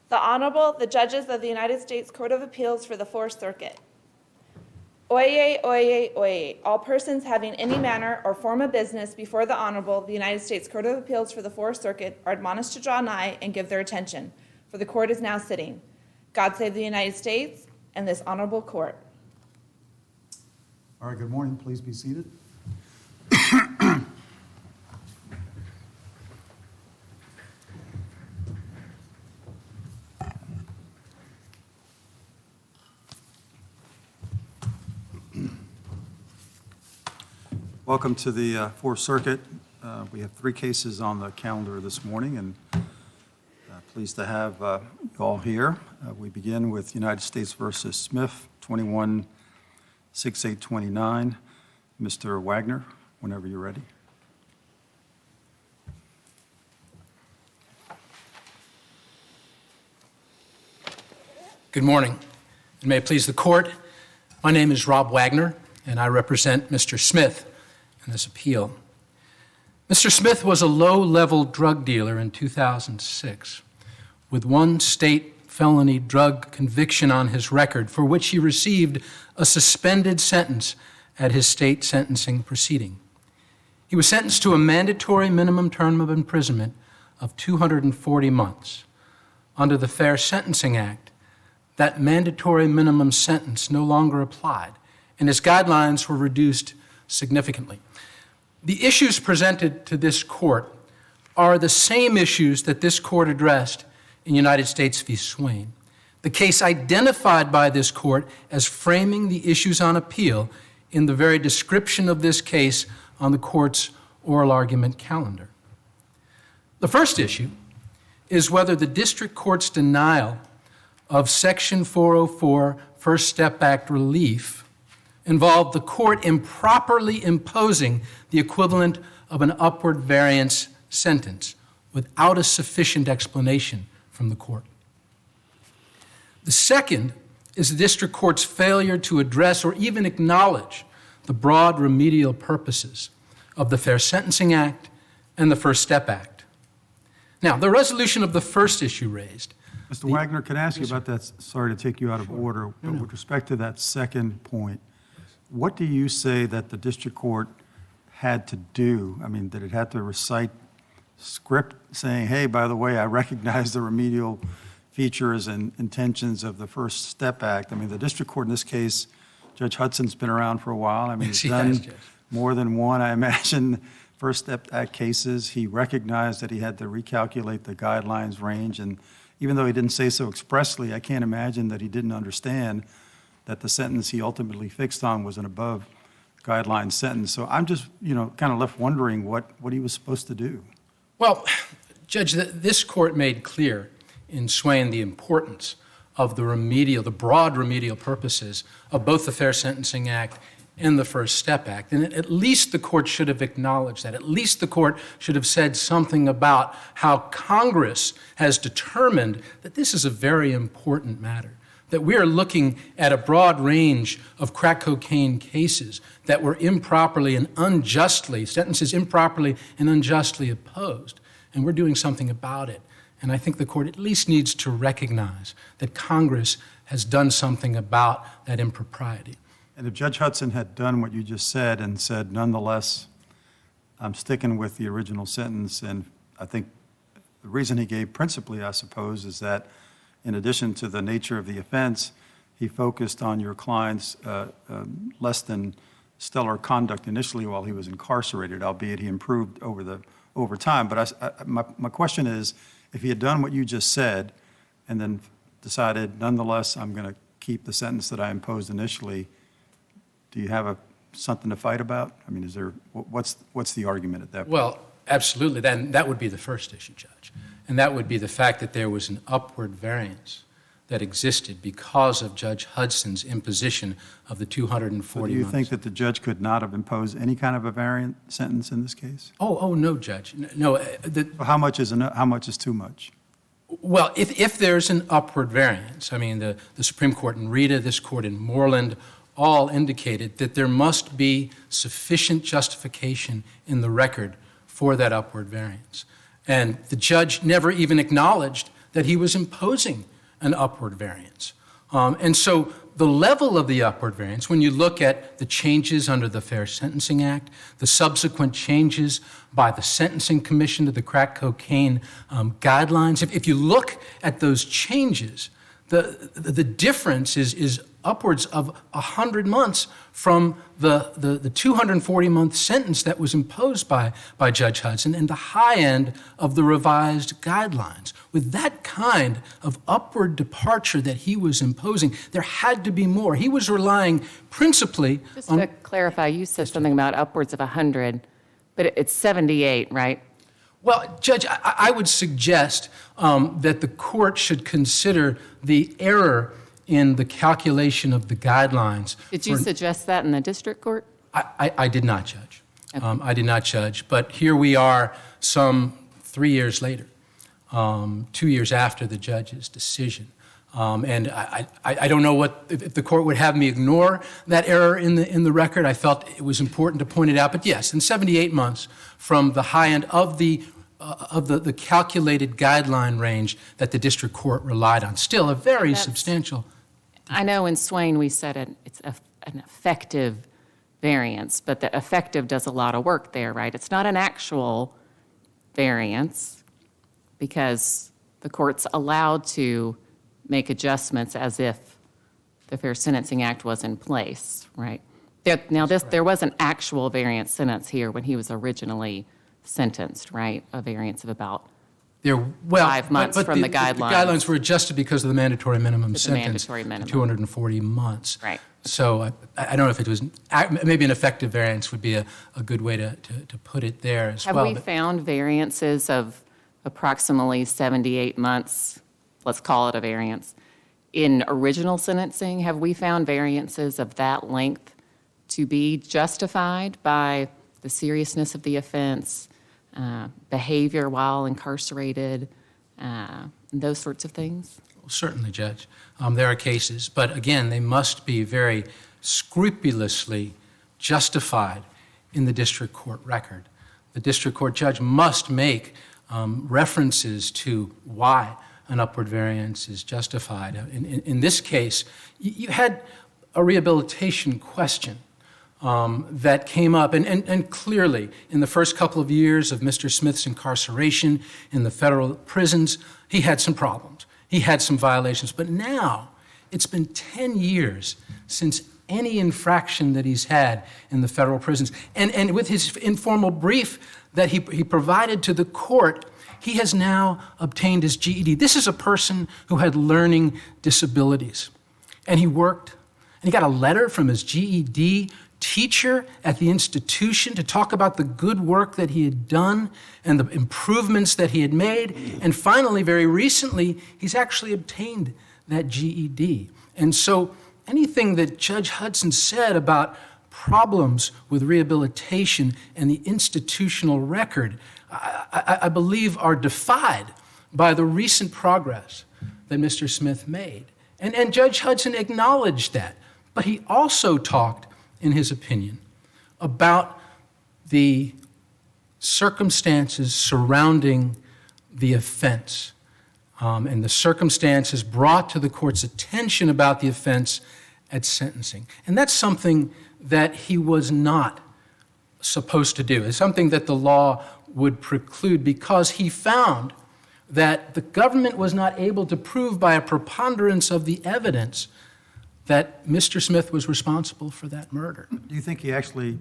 The Honorable, the Judges of the United States Court of Appeals for the Fourth Circuit. Oyez, oyez, oyez. All persons having any manner or form of business before the Honorable, the United States Court of Appeals for the Fourth Circuit are admonished to draw nigh and give their attention, for the court is now sitting. God save the United States and this honorable court. All right, good morning. Please be seated. Welcome to the Fourth Circuit. We have three cases on the calendar this morning, and pleased to have you all here. We begin with United States v. Smith, 21-6829. Mr. Wagner, whenever you're ready. Good morning, and may it please the court. My name is Rob Wagner, and I represent Mr. Smith in this appeal. Mr. Smith was a low-level drug dealer in 2006 with one state felony drug conviction on his record for which he received a suspended sentence at his state sentencing proceeding. He was sentenced to a mandatory minimum term of imprisonment of 240 months. Under the Fair Sentencing Act, that mandatory minimum sentence no longer applied, and his guidelines were reduced significantly. The issues presented to this court are the same issues that this court addressed in United States v. Swain, the case identified by this court as framing the issues on appeal in the very description of this case on the court's oral argument calendar. The first issue is whether the district court's denial of Section 404 First Step Act relief involved the court improperly imposing the equivalent of an upward variance sentence without a sufficient explanation from the court. The second is the district court's failure to address or even acknowledge the broad remedial purposes of the Fair Sentencing Act and the First Step Act. Now, the resolution of the first issue raised. Mr. Wagner, can I ask you about that? Sorry to take you out of order, but with respect to that second point, what do you say that the district court had to do? I mean, did it have to recite script saying, hey, by the way, I recognize the remedial features and intentions of the First Step Act? I mean, the district court in this case, Judge Hudson's been around for a while. I mean, he's done more than one, I imagine, First Step Act cases. He recognized that he had to recalculate the guidelines range, and even though he didn't say so expressly, I can't imagine that he didn't understand that the sentence he ultimately fixed on was an above guideline sentence. So I'm just, kind of left wondering what he was supposed to do. Well, Judge, this court made clear in Swain the importance of the broad remedial purposes of both the Fair Sentencing Act and the First Step Act. And at least the court should have acknowledged that. At least the court should have said something about how Congress has determined that this is a very important matter, that we are looking at a broad range of crack cocaine cases that were sentences improperly and unjustly imposed, and we're doing something about it. And I think the court at least needs to recognize that Congress has done something about that impropriety. And if Judge Hudson had done what you just said and said, nonetheless, I'm sticking with the original sentence, and I think the reason he gave principally, I suppose, is that in addition to the nature of the offense, he focused on your client's less than stellar conduct initially while he was incarcerated, albeit he improved over time. But my question is, if he had done what you just said and then decided, nonetheless, I'm going to keep the sentence that I imposed initially, do you have something to fight about? I mean, what's the argument at that point? Well, absolutely. Then that would be the first issue, Judge. And that would be the fact that there was an upward variance that existed because of Judge Hudson's imposition of the 240 months. So do you think that the judge could not have imposed any kind of a variant sentence in this case? Oh, no, Judge. No. How much is too much? Well, if there's an upward variance, I mean, the Supreme Court in Rita, this court in Moreland, all indicated that there must be sufficient justification in the record for that upward variance. And the judge never even acknowledged that he was imposing an upward variance. And so the level of the upward variance, when you look at the changes under the Fair Sentencing Act, the subsequent changes by the Sentencing Commission to the crack cocaine guidelines, if you look at those changes, the difference is upwards of 100 months from the 240-month sentence that was imposed by Judge Hudson and the high end of the revised guidelines. With that kind of upward departure that he was imposing, there had to be more. He was relying principally Just on... to clarify, you said something about upwards of 100, but it's 78, right? Well, Judge, I would suggest that the court should consider the error in the calculation of the guidelines. Did you suggest that in the district court? I did not, Judge. Okay. I did not, Judge. But here we are some 3 years later, 2 years after the judge's decision. And I don't know if the court would have me ignore that error in the record. I felt it was important to point it out. But yes, in 78 months from the high end of the calculated guideline range that the district court relied on, still a very substantial. I know in Swain we said it's an effective variance, but the effective does a lot of work there, right? It's not an actual variance because the court's allowed to make adjustments as if the Fair Sentencing Act was in place, right? There was an actual variance sentence here when he was originally sentenced, right? A variance of about 5 months from the guidelines. The guidelines were adjusted because of the mandatory minimum The sentence. mandatory minimum. 240 months. Right. So I don't know if it was, maybe an effective variance would be a good way to put it there as well. Have we found variances of approximately 78 months, let's call it a variance, in original sentencing? Have we found variances of that length to be justified by the seriousness of the offense, behavior while incarcerated, those sorts of things? Well, certainly, Judge. There are cases, but again, they must be very scrupulously justified in the district court record. The district court judge must make references to why an upward variance is justified. In this case, you had a rehabilitation question that came up, and clearly, in the first couple of years of Mr. Smith's incarceration in the federal prisons, he had some problems. He had some violations, but now it's been 10 years since any infraction that he's had in the federal prisons. And with his informal brief that he provided to the court, he has now obtained his GED. This is a person who had learning disabilities. And he worked, and he got a letter from his GED teacher at the institution to talk about the good work that he had done and the improvements that he had made. And finally, very recently, he's actually obtained that GED. And so anything that Judge Hudson said about problems with rehabilitation and the institutional record, I believe are defied by the recent progress that Mr. Smith made. And Judge Hudson acknowledged that. But he also talked, in his opinion, about the circumstances surrounding the offense and the circumstances brought to the court's attention about the offense at sentencing. And that's something that he was not supposed to do. It's something that the law would preclude because he found that the government was not able to prove by a preponderance of the evidence that Mr. Smith was responsible for that murder. Do you think he actually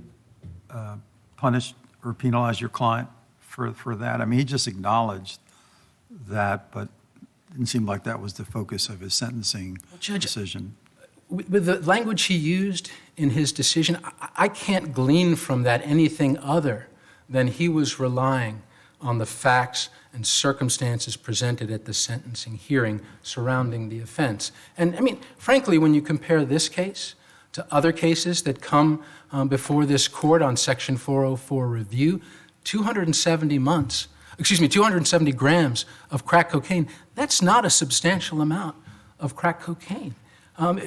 punished or penalized your client for that? I mean, he just acknowledged that, but it didn't seem like that was the focus of his sentencing decision. With the language he used in his decision, I can't glean from that anything other than he was relying on the facts and circumstances presented at the sentencing hearing surrounding the offense. And I mean, frankly, when you compare this case to other cases that come before this court on Section 404 review, 270 grams of crack cocaine, that's not a substantial amount of crack cocaine.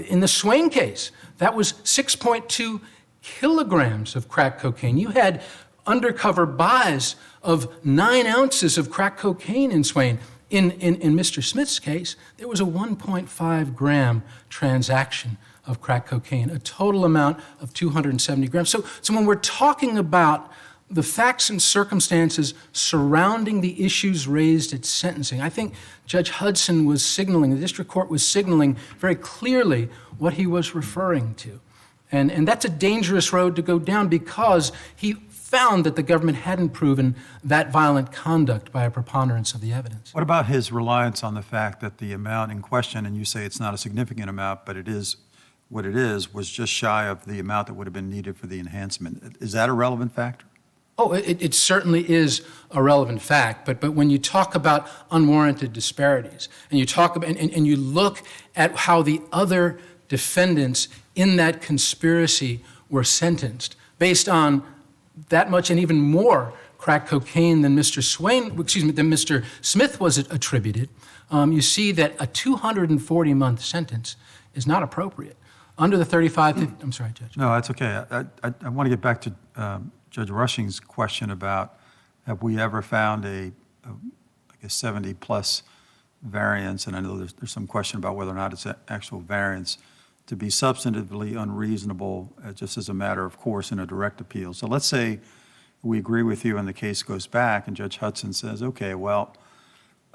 In the Swain case, that was 6.2 kilograms of crack cocaine. You had undercover buys of 9 ounces of crack cocaine in Swain. In Mr. Smith's case, there was a 1.5 gram transaction of crack cocaine, a total amount of 270 grams. So when we're talking about the facts and circumstances surrounding the issues raised at sentencing, I think Judge Hudson was signaling, the district court was signaling very clearly what he was referring to. And that's a dangerous road to go down because he found that the government hadn't proven that violent conduct by a preponderance of the evidence. What about his reliance on the fact that the amount in question, and you say it's not a significant amount, but it is what it is, was just shy of the amount that would have been needed for the enhancement? Is that a relevant factor? Oh, it certainly is a relevant fact, but when you talk about unwarranted disparities, and you talk about, and you look at how the other defendants in that conspiracy were sentenced based on that much and even more crack cocaine than Mr. Smith was attributed, you see that a 240-month sentence is not appropriate. Under the 35, I'm sorry, Judge. No, that's okay. I want to get back to Judge Rushing's question about have we ever found a 70-plus variance, and I know there's some question about whether or not it's an actual variance, to be substantively unreasonable just as a matter of course in a direct appeal. So let's say we agree with you and the case goes back and Judge Hudson says, okay, well,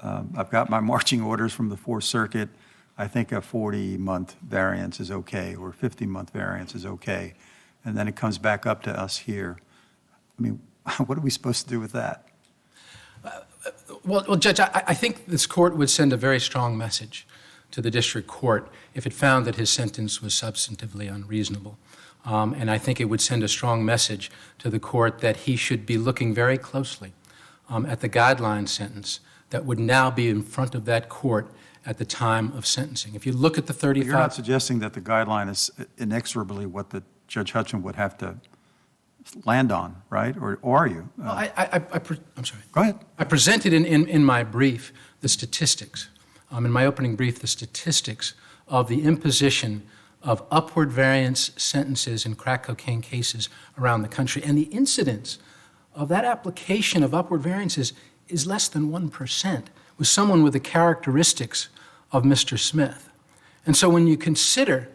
I've got my marching orders from the Fourth Circuit. I think a 40-month variance is okay, or a 50-month variance is okay. And then it comes back up to us here. I mean, what are we supposed to do with that? Well, Judge, I think this court would send a very strong message to the district court if it found that his sentence was substantively unreasonable. And I think it would send a strong message to the court that he should be looking very closely at the guideline sentence that would now be in front of that court at the time of sentencing. If you look at the 35... You're not suggesting that the guideline is inexorably what the Judge Hudson would have to land on, right? Or are you? Well, I'm sorry. Go ahead. I presented in my brief the statistics, in my opening brief, the statistics of the imposition of upward variance sentences in crack cocaine cases around the country. And the incidence of that application of upward variances is less than 1% with someone with the characteristics of Mr. Smith. And so when you consider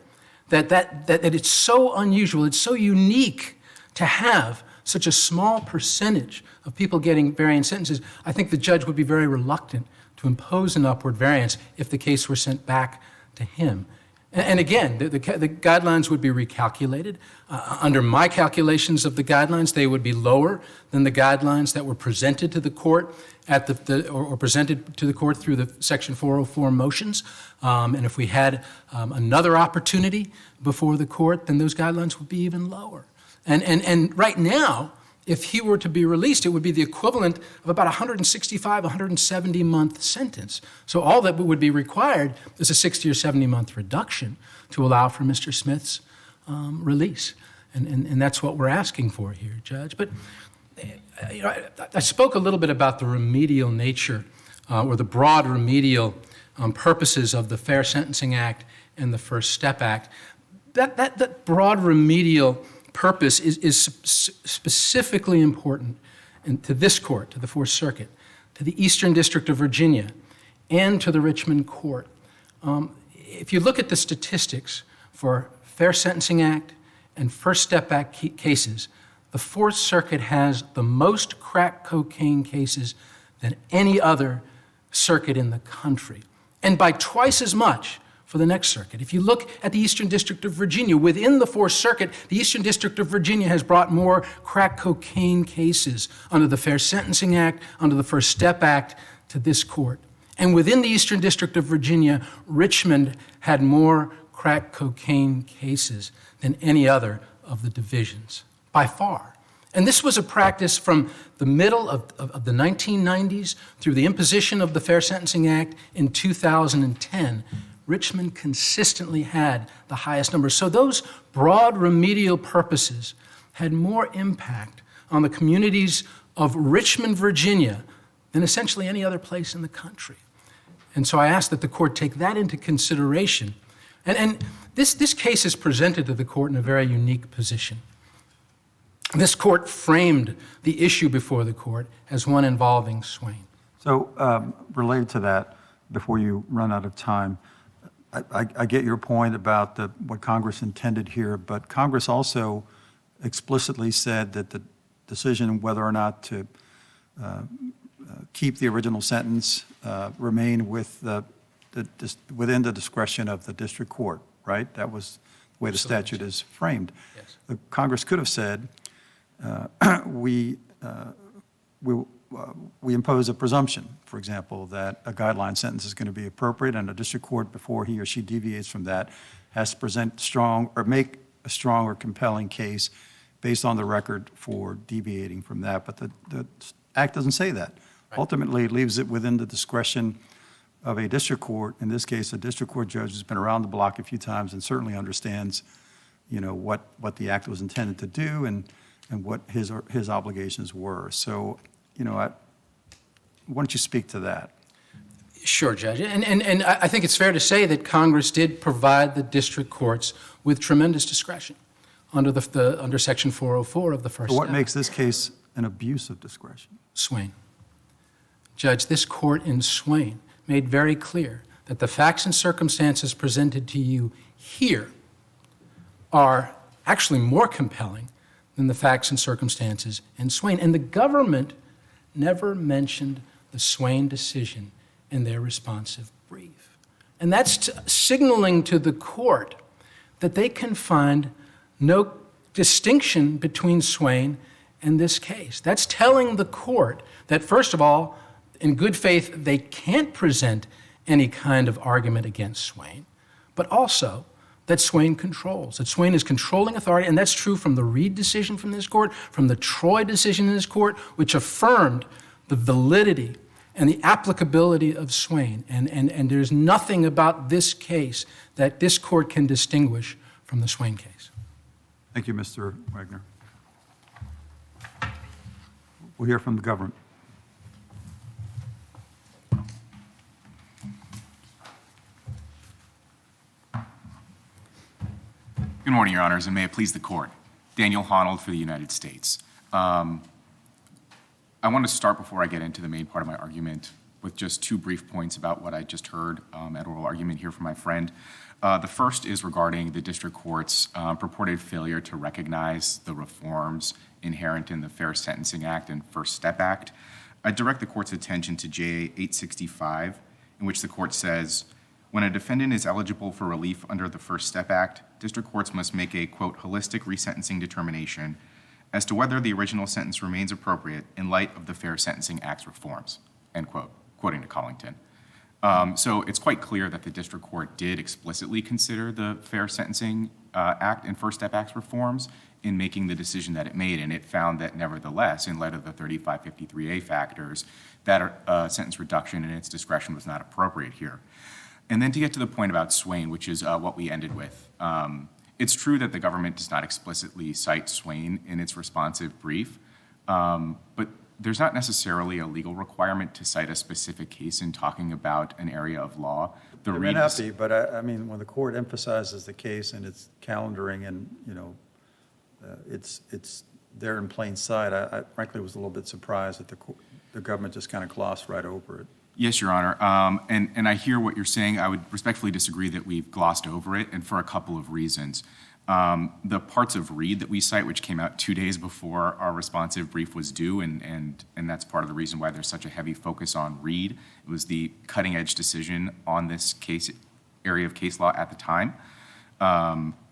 that it's so unusual, it's so unique to have such a small percentage of people getting variance sentences, I think the judge would be very reluctant to impose an upward variance if the case were sent back to him. And again, the guidelines would be recalculated. Under my calculations of the guidelines, they would be lower than the guidelines that were presented to the court or presented to the court through the Section 404 motions. And if we had another opportunity before the court, then those guidelines would be even lower. And right now, if he were to be released, it would be the equivalent of about 165, 170-month sentence. So all that would be required is a 60 or 70-month reduction to allow for Mr. Smith's release. And that's what we're asking for here, Judge. But I spoke a little bit about the remedial nature or the broad remedial purposes of the Fair Sentencing Act and the First Step Act. That broad remedial purpose is specifically important to this court, to the Fourth Circuit, to the Eastern District of Virginia, and to the Richmond Court. If you look at the statistics for Fair Sentencing Act and First Step Act cases, the Fourth Circuit has the most crack cocaine cases than any other circuit in the country, and by twice as much for the next circuit. If you look at the Eastern District of Virginia, within the Fourth Circuit, the Eastern District of Virginia has brought more crack cocaine cases under the Fair Sentencing Act, under the First Step Act, to this court. And within the Eastern District of Virginia, Richmond had more crack cocaine cases than any other of the divisions, by far. And this was a practice from the middle of the 1990s through the imposition of the Fair Sentencing Act in 2010. Richmond consistently had the highest numbers. So those broad remedial purposes had more impact on the communities of Richmond, Virginia, than essentially any other place in the country. And so I ask that the court take that into consideration. And this case is presented to the court in a very unique position. This court framed the issue before the court as one involving Swain. So related to that, before you run out of time, I get your point about what Congress intended here, but Congress also explicitly said that the decision whether or not to keep the original sentence remain within the discretion of the district court, right? That was the way the statute is framed. Yes. Congress could have said, we impose a presumption, for example, that a guideline sentence is going to be appropriate, and a district court, before he or she deviates from that, has to present strong or make a strong or compelling case based on the record for deviating from that. But the Act doesn't say that. Right. Ultimately, it leaves it within the discretion of a district court. In this case, a district court judge has been around the block a few times and certainly understands, what the Act was intended to do and what his obligations were. So, why don't you speak to that? Sure, Judge. And I think it's fair to say that Congress did provide the district courts with tremendous discretion under Section 404 of the First So what Step makes this case an abuse of discretion? Swain. Judge, this court in Swain made very clear that the facts and circumstances presented to you here are actually more compelling than the facts and circumstances in Swain. And the government never mentioned the Swain decision in their responsive brief. And that's signaling to the court that they can find no distinction between Swain and this case. That's telling the court that, first of all, in good faith, they can't present any kind of argument against Swain, but also that Swain controls, that Swain is controlling authority, and that's true from the Reed decision from this court, from the Troy decision in this court, which affirmed the validity and the applicability of Swain. And there's nothing about this case that this court can distinguish from the Swain case. Thank you, Mr. Wagner. We'll hear from the government. Good morning, Your Honors, and may it please the Court. Daniel Honnold for the United States. I want to start, before I get into the main part of my argument, with just two brief points about what I just heard at oral argument here from my friend. The first is regarding the district court's purported failure to recognize the reforms inherent in the Fair Sentencing Act and First Step Act. I direct the court's attention to JA 865, in which the court says, when a defendant is eligible for relief under the First Step Act, district courts must make a, quote, holistic resentencing determination as to whether the original sentence remains appropriate in light of the Fair Sentencing Act's reforms, end quote, quoting to Collington. So it's quite clear that the district court did explicitly consider the Fair Sentencing Act and First Step Act's reforms in making the decision that it made, and it found that nevertheless, in light of the 3553A factors, that sentence reduction in its discretion was not appropriate here. And then to get to the point about Swain, which is what we ended with, it's true that the government does not explicitly cite Swain in its responsive brief, but there's not necessarily a legal requirement to cite a specific case in talking about an area of law. It may not be, but I mean, when the court emphasizes the case and its calendaring and, it's there in plain sight, I frankly was a little bit surprised that the government just kind of glossed right over it. Yes, Your Honor, and I hear what you're saying. I would respectfully disagree that we've glossed over it, and for a couple of reasons. The parts of Reed that we cite, which came out 2 days before our responsive brief was due, and that's part of the reason why there's such a heavy focus on Reed. It was the cutting-edge decision on this area of case law at the time.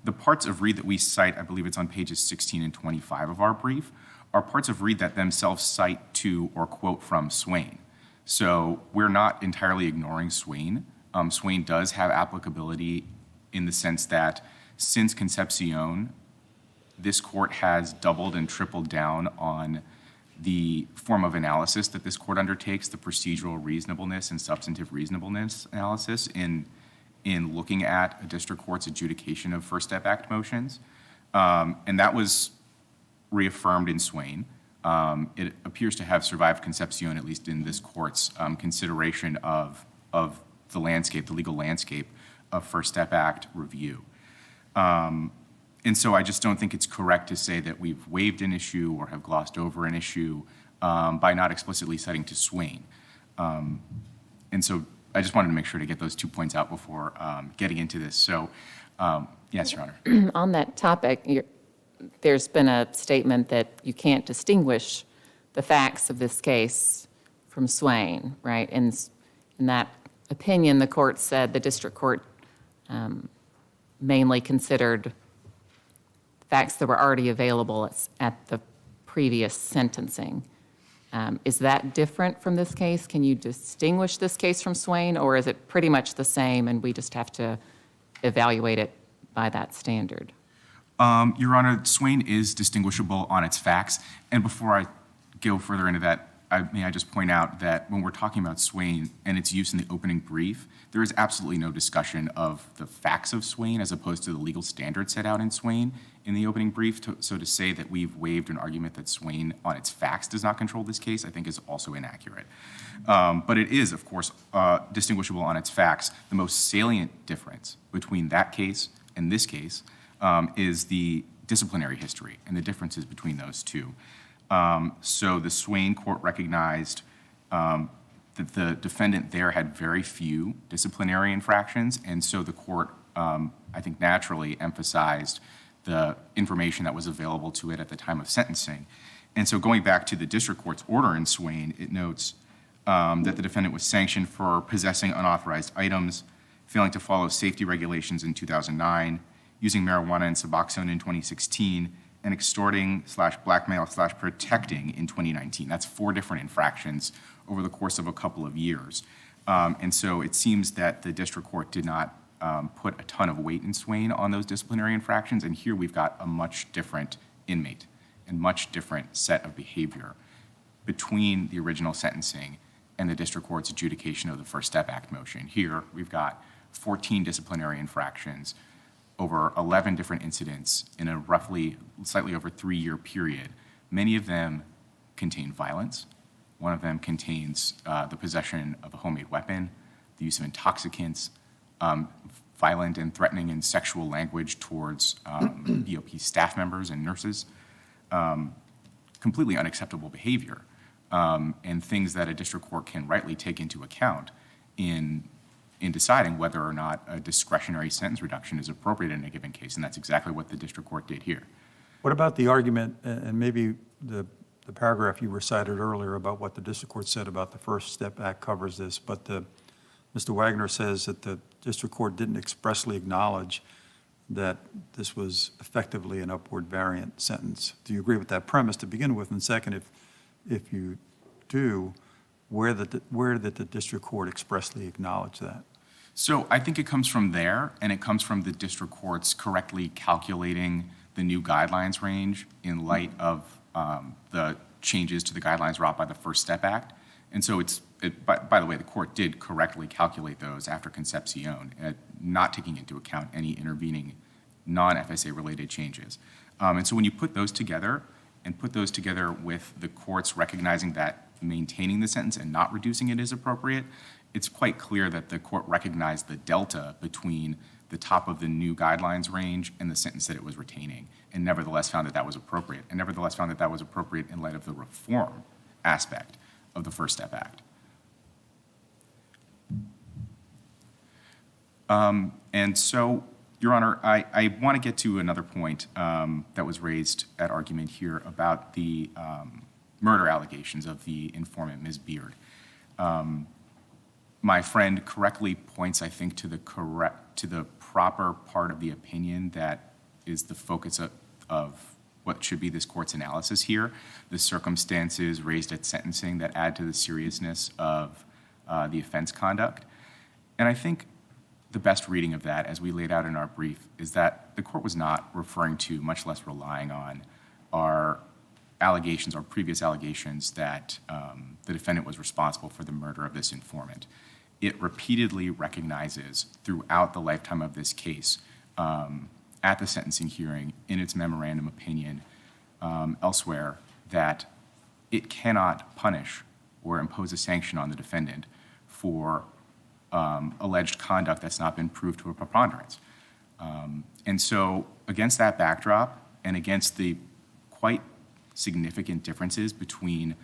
The parts of Reed that we cite, I believe it's on pages 16 and 25 of our brief, are parts of Reed that themselves cite to or quote from Swain. So we're not entirely ignoring Swain. Swain does have applicability in the sense that since Concepcion, this court has doubled and tripled down on the form of analysis that this court undertakes, the procedural reasonableness and substantive reasonableness analysis in looking at a district court's adjudication of First Step Act motions. And that was reaffirmed in Swain. It appears to have survived Concepcion, at least in this court's consideration of the landscape, the legal landscape of First Step Act review. And so I just don't think it's correct to say that we've waived an issue or have glossed over an issue by not explicitly citing to Swain. And so I just wanted to make sure to get those 2 points out before getting into this. So, yes, Your Honor. On that topic, there's been a statement that you can't distinguish the facts of this case from Swain, right? In that opinion, the court said the district court mainly considered facts that were already available at the previous sentencing. Is that different from this case? Can you distinguish this case from Swain, or is it pretty much the same and we just have to evaluate it by that standard? Your Honor, Swain is distinguishable on its facts. And before I go further into that, may I just point out that when we're talking about Swain and its use in the opening brief, there is absolutely no discussion of the facts of Swain as opposed to the legal standards set out in Swain in the opening brief. So to say that we've waived an argument that Swain on its facts does not control this case, I think is also inaccurate. But it is, of course, distinguishable on its facts. The most salient difference between that case and this case is the disciplinary history and the differences between those two. So the Swain court recognized that the defendant there had very few disciplinary infractions, and so the court, I think, naturally emphasized the information that was available to it at the time of sentencing. And so going back to the district court's order in Swain, it notes that the defendant was sanctioned for possessing unauthorized items, failing to follow safety regulations in 2009, using marijuana and Suboxone in 2016, and extorting/blackmail/protecting in 2019. That's 4 different infractions over the course of a couple of years. And so it seems that the district court did not put a ton of weight in Swain on those disciplinary infractions, and here we've got a much different inmate and much different set of behavior between the original sentencing and the district court's adjudication of the First Step Act motion. Here, we've got 14 disciplinary infractions over 11 different incidents in a slightly over 3-year period. Many of them contain violence. One of them contains the possession of a homemade weapon, the use of intoxicants, violent and threatening and sexual language towards BOP staff members and nurses, completely unacceptable behavior, and things that a district court can rightly take into account in deciding whether or not a discretionary sentence reduction is appropriate in a given case, and that's exactly what the district court did here. What about the argument, and maybe the paragraph you recited earlier about what the district court said about the First Step Act covers this, but Mr. Wagner says that the district court didn't expressly acknowledge that this was effectively an upward variant sentence. Do you agree with that premise to begin with? And second, if you do, where did the district court expressly acknowledge that? So I think it comes from there, and it comes from the district courts correctly calculating the new guidelines range in light of the changes to the guidelines wrought by the First Step Act. And so by the way, the court did correctly calculate those after Concepcion, not taking into account any intervening non-FSA related changes. And so when you put those together with the courts recognizing that maintaining the sentence and not reducing it is appropriate, it's quite clear that the court recognized the delta between the top of the new guidelines range and the sentence that it was retaining, and nevertheless found that that was appropriate, and nevertheless found that that was appropriate in light of the reform aspect of the First Step Act. And so, Your Honor, I want to get to another point that was raised at argument here about the murder allegations of the informant, Ms. Beard. My friend correctly points, I think, to the proper part of the opinion that is the focus of what should be this court's analysis here, the circumstances raised at sentencing that add to the seriousness of the offense conduct. And I think the best reading of that, as we laid out in our brief, is that the court was not referring to, much less relying on, our allegations or previous allegations that the defendant was responsible for the murder of this informant. It repeatedly recognizes throughout the lifetime of this case, at the sentencing hearing, in its memorandum opinion, elsewhere, that it cannot punish or impose a sanction on the defendant for alleged conduct that's not been proved to a preponderance. And so against that backdrop and against the quite significant differences between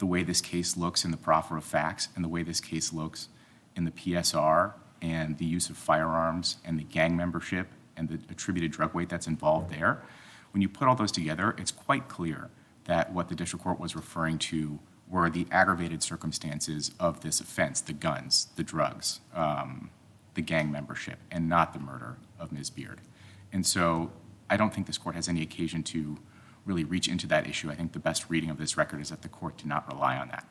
the way this case looks in the proffer of facts and the way this case looks in the PSR and the use of firearms and the gang membership and the attributed drug weight that's involved there, when you put all those together, it's quite clear that what the district court was referring to were the aggravated circumstances of this offense, the guns, the drugs, the gang membership, and not the murder of Ms. Beard. And so I don't think this court has any occasion to really reach into that issue. I think the best reading of this record is that the court did not rely on that.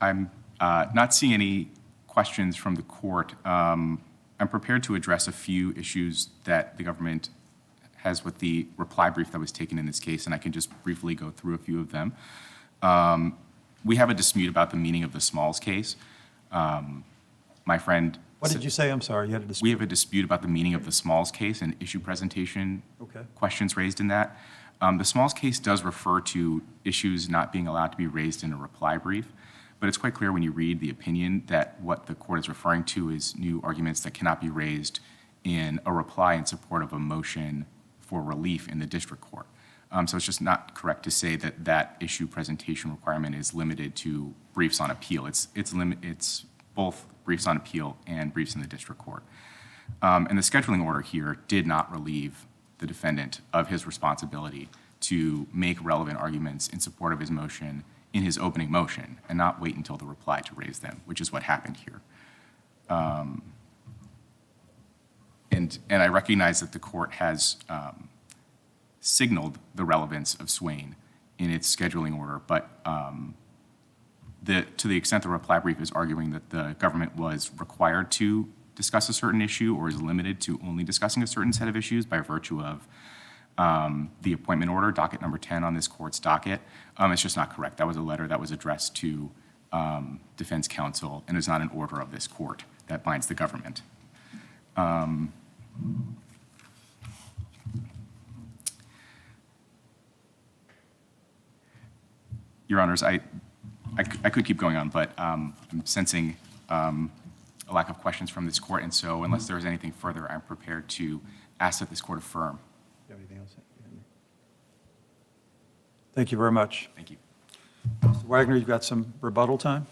I'm not seeing any questions from the court. I'm prepared to address a few issues that the government has with the reply brief that was taken in this case, and I can just briefly go through a few of them. We have a dispute about the meaning of the Smalls case. My friend... What did you say? I'm sorry, you had a dispute. We have a dispute about the meaning of the Smalls case and issue presentation questions raised in that. The Smalls case does refer to issues not being allowed to be raised in a reply brief, but it's quite clear when you read the opinion that what the court is referring to is new arguments that cannot be raised in a reply in support of a motion for relief in the district court. So it's just not correct to say that that issue presentation requirement is limited to briefs on appeal. It's both briefs on appeal and briefs in the district court. And the scheduling order here did not relieve the defendant of his responsibility to make relevant arguments in support of his motion in his opening motion and not wait until the reply to raise them, which is what happened here. And I recognize that the court has signaled the relevance of Swain in its scheduling order, but to the extent the reply brief is arguing that the government was required to discuss a certain issue or is limited to only discussing a certain set of issues by virtue of the appointment order, docket number 10 on this court's docket, it's just not correct. That was a letter that was addressed to defense counsel and is not an order of this court that binds the government. Your Honors, I could keep going on, but I'm sensing a lack of questions from this court, and so unless there is anything further, I'm prepared to ask that this court affirm. Do you have anything else? Thank you very much. Thank you. Mr. Wagner, you've got some rebuttal time?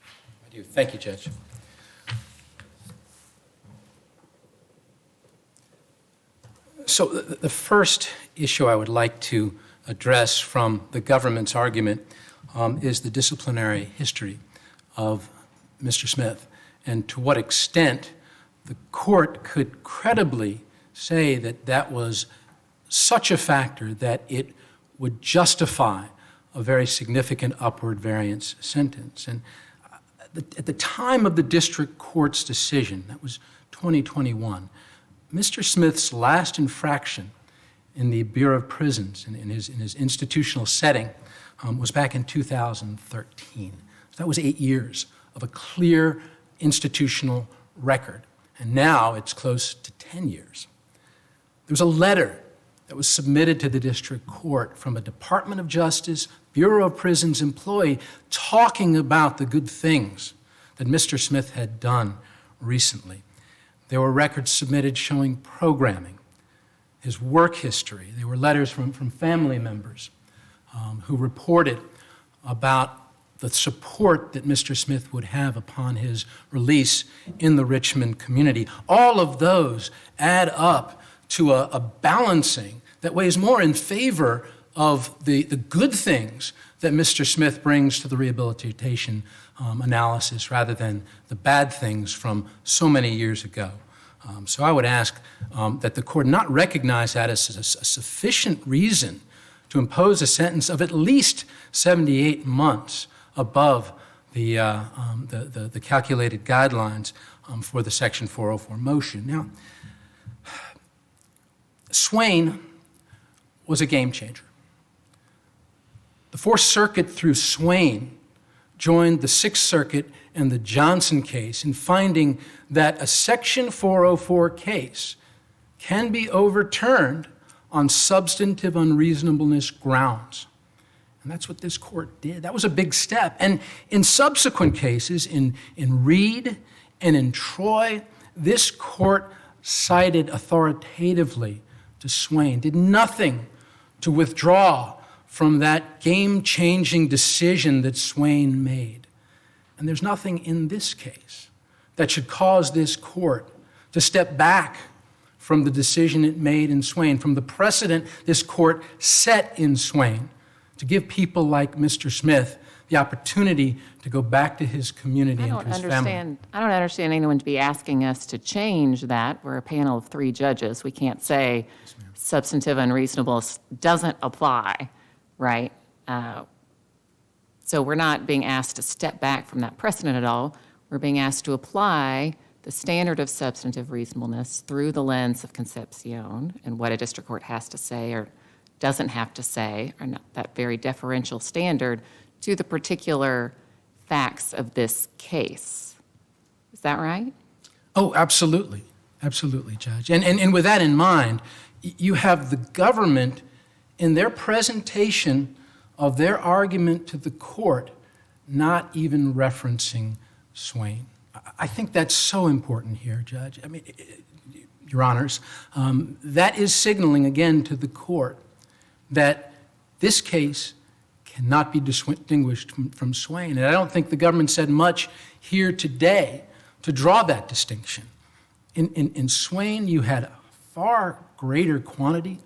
I do. Thank you, Judge. So the first issue I would like to address from the government's argument is the disciplinary history of Mr. Smith and to what extent the court could credibly say that that was such a factor that it would justify a very significant upward variance sentence. And at the time of the district court's decision, that was 2021, Mr. Smith's last infraction in the Bureau of Prisons in his institutional setting was back in 2013. So that was 8 years of a clear institutional record. And now it's close to 10 years. There was a letter that was submitted to the district court from a Department of Justice, Bureau of Prisons employee talking about the good things that Mr. Smith had done recently. There were records submitted showing programming, his work history. There were letters from family members who reported about the support that Mr. Smith would have upon his release in the Richmond community. All of those add up to a balancing that weighs more in favor of the good things that Mr. Smith brings to the rehabilitation analysis rather than the bad things from so many years ago. So I would ask that the court not recognize that as a sufficient reason to impose a sentence of at least 78 months above the calculated guidelines for the Section 404 motion. Now, Swain was a game changer. The Fourth Circuit, through Swain, joined the Sixth Circuit and the Johnson case in finding that a Section 404 case can be overturned on substantive unreasonableness grounds. And that's what this court did. That was a big step. And in subsequent cases, in Reed and in Troy, this court cited authoritatively to Swain, did nothing to withdraw from that game-changing decision that Swain made. And there's nothing in this case that should cause this court to step back from the decision it made in Swain, from the precedent this court set in Swain, to give people like Mr. Smith the opportunity to go back to his community and to his family. I don't understand anyone to be asking us to change that. We're a panel of 3 judges. We can't say substantive unreasonableness doesn't apply, right? So we're not being asked to step back from that precedent at all. We're being asked to apply the standard of substantive reasonableness through the lens of Concepcion and what a district court has to say or doesn't have to say, or not that very deferential standard, to the particular facts of this case. Is that right? Oh, absolutely. Absolutely, Judge. And with that in mind, you have the government in their presentation of their argument to the court not even referencing Swain. I think that's so important here, Judge. I mean, Your Honors, that is signaling again to the court that this case cannot be distinguished from Swain. And I don't think the government said much here today to draw that distinction. In Swain, you had a far greater quantity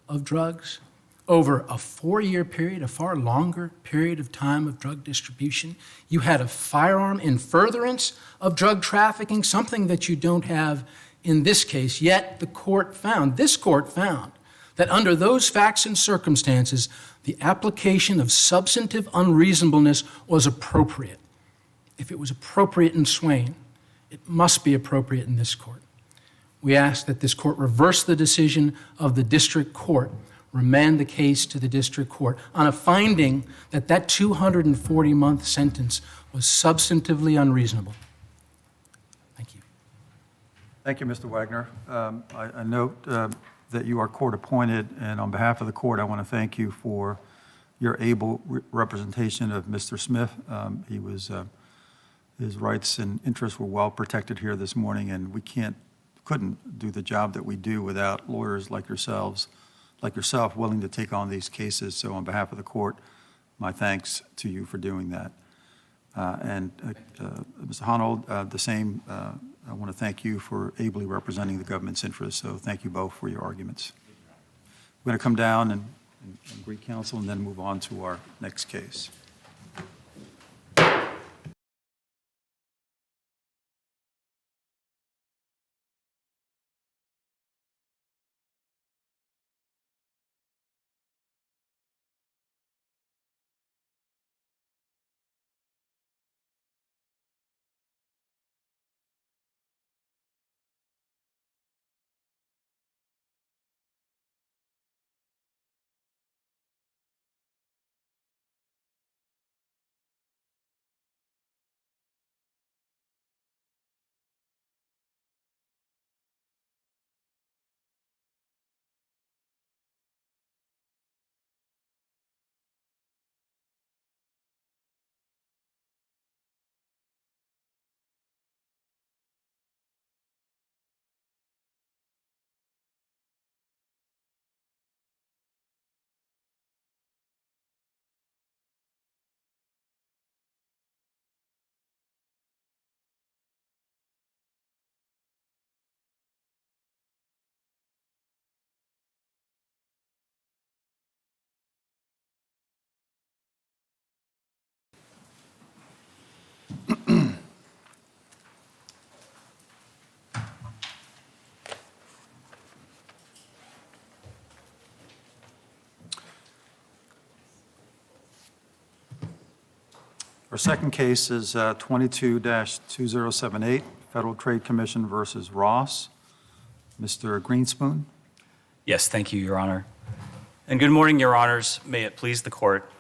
of drugs over a 4-year period, a far longer period of time of drug distribution. You had a firearm in furtherance of drug trafficking, something that you don't have in this case. Yet this court found, that under those facts and circumstances, the application of substantive unreasonableness was appropriate. If it was appropriate in Swain, it must be appropriate in this court. We ask that this court reverse the decision of the district court, remand the case to the district court on a finding that that 240-month sentence was substantively unreasonable. Thank you. Thank you, Mr. Wagner. I note that you are court-appointed, and on behalf of the court, I want to thank you for your able representation of Mr. Smith. His rights and interests were well protected here this morning, and we couldn't do the job that we do without lawyers like yourself willing to take on these cases. So on behalf of the court, my thanks to you for doing that. And Mr. Honold, the same. I want to thank you for ably representing the government's interests. So thank you both for your arguments. We're going to come down and greet counsel and then move on to our next case. Our second case is 22-2078, Federal Trade Commission versus Ross. Mr. Greenspoon. Yes, thank you, Your Honor. And good morning, Your Honors. May it please the court.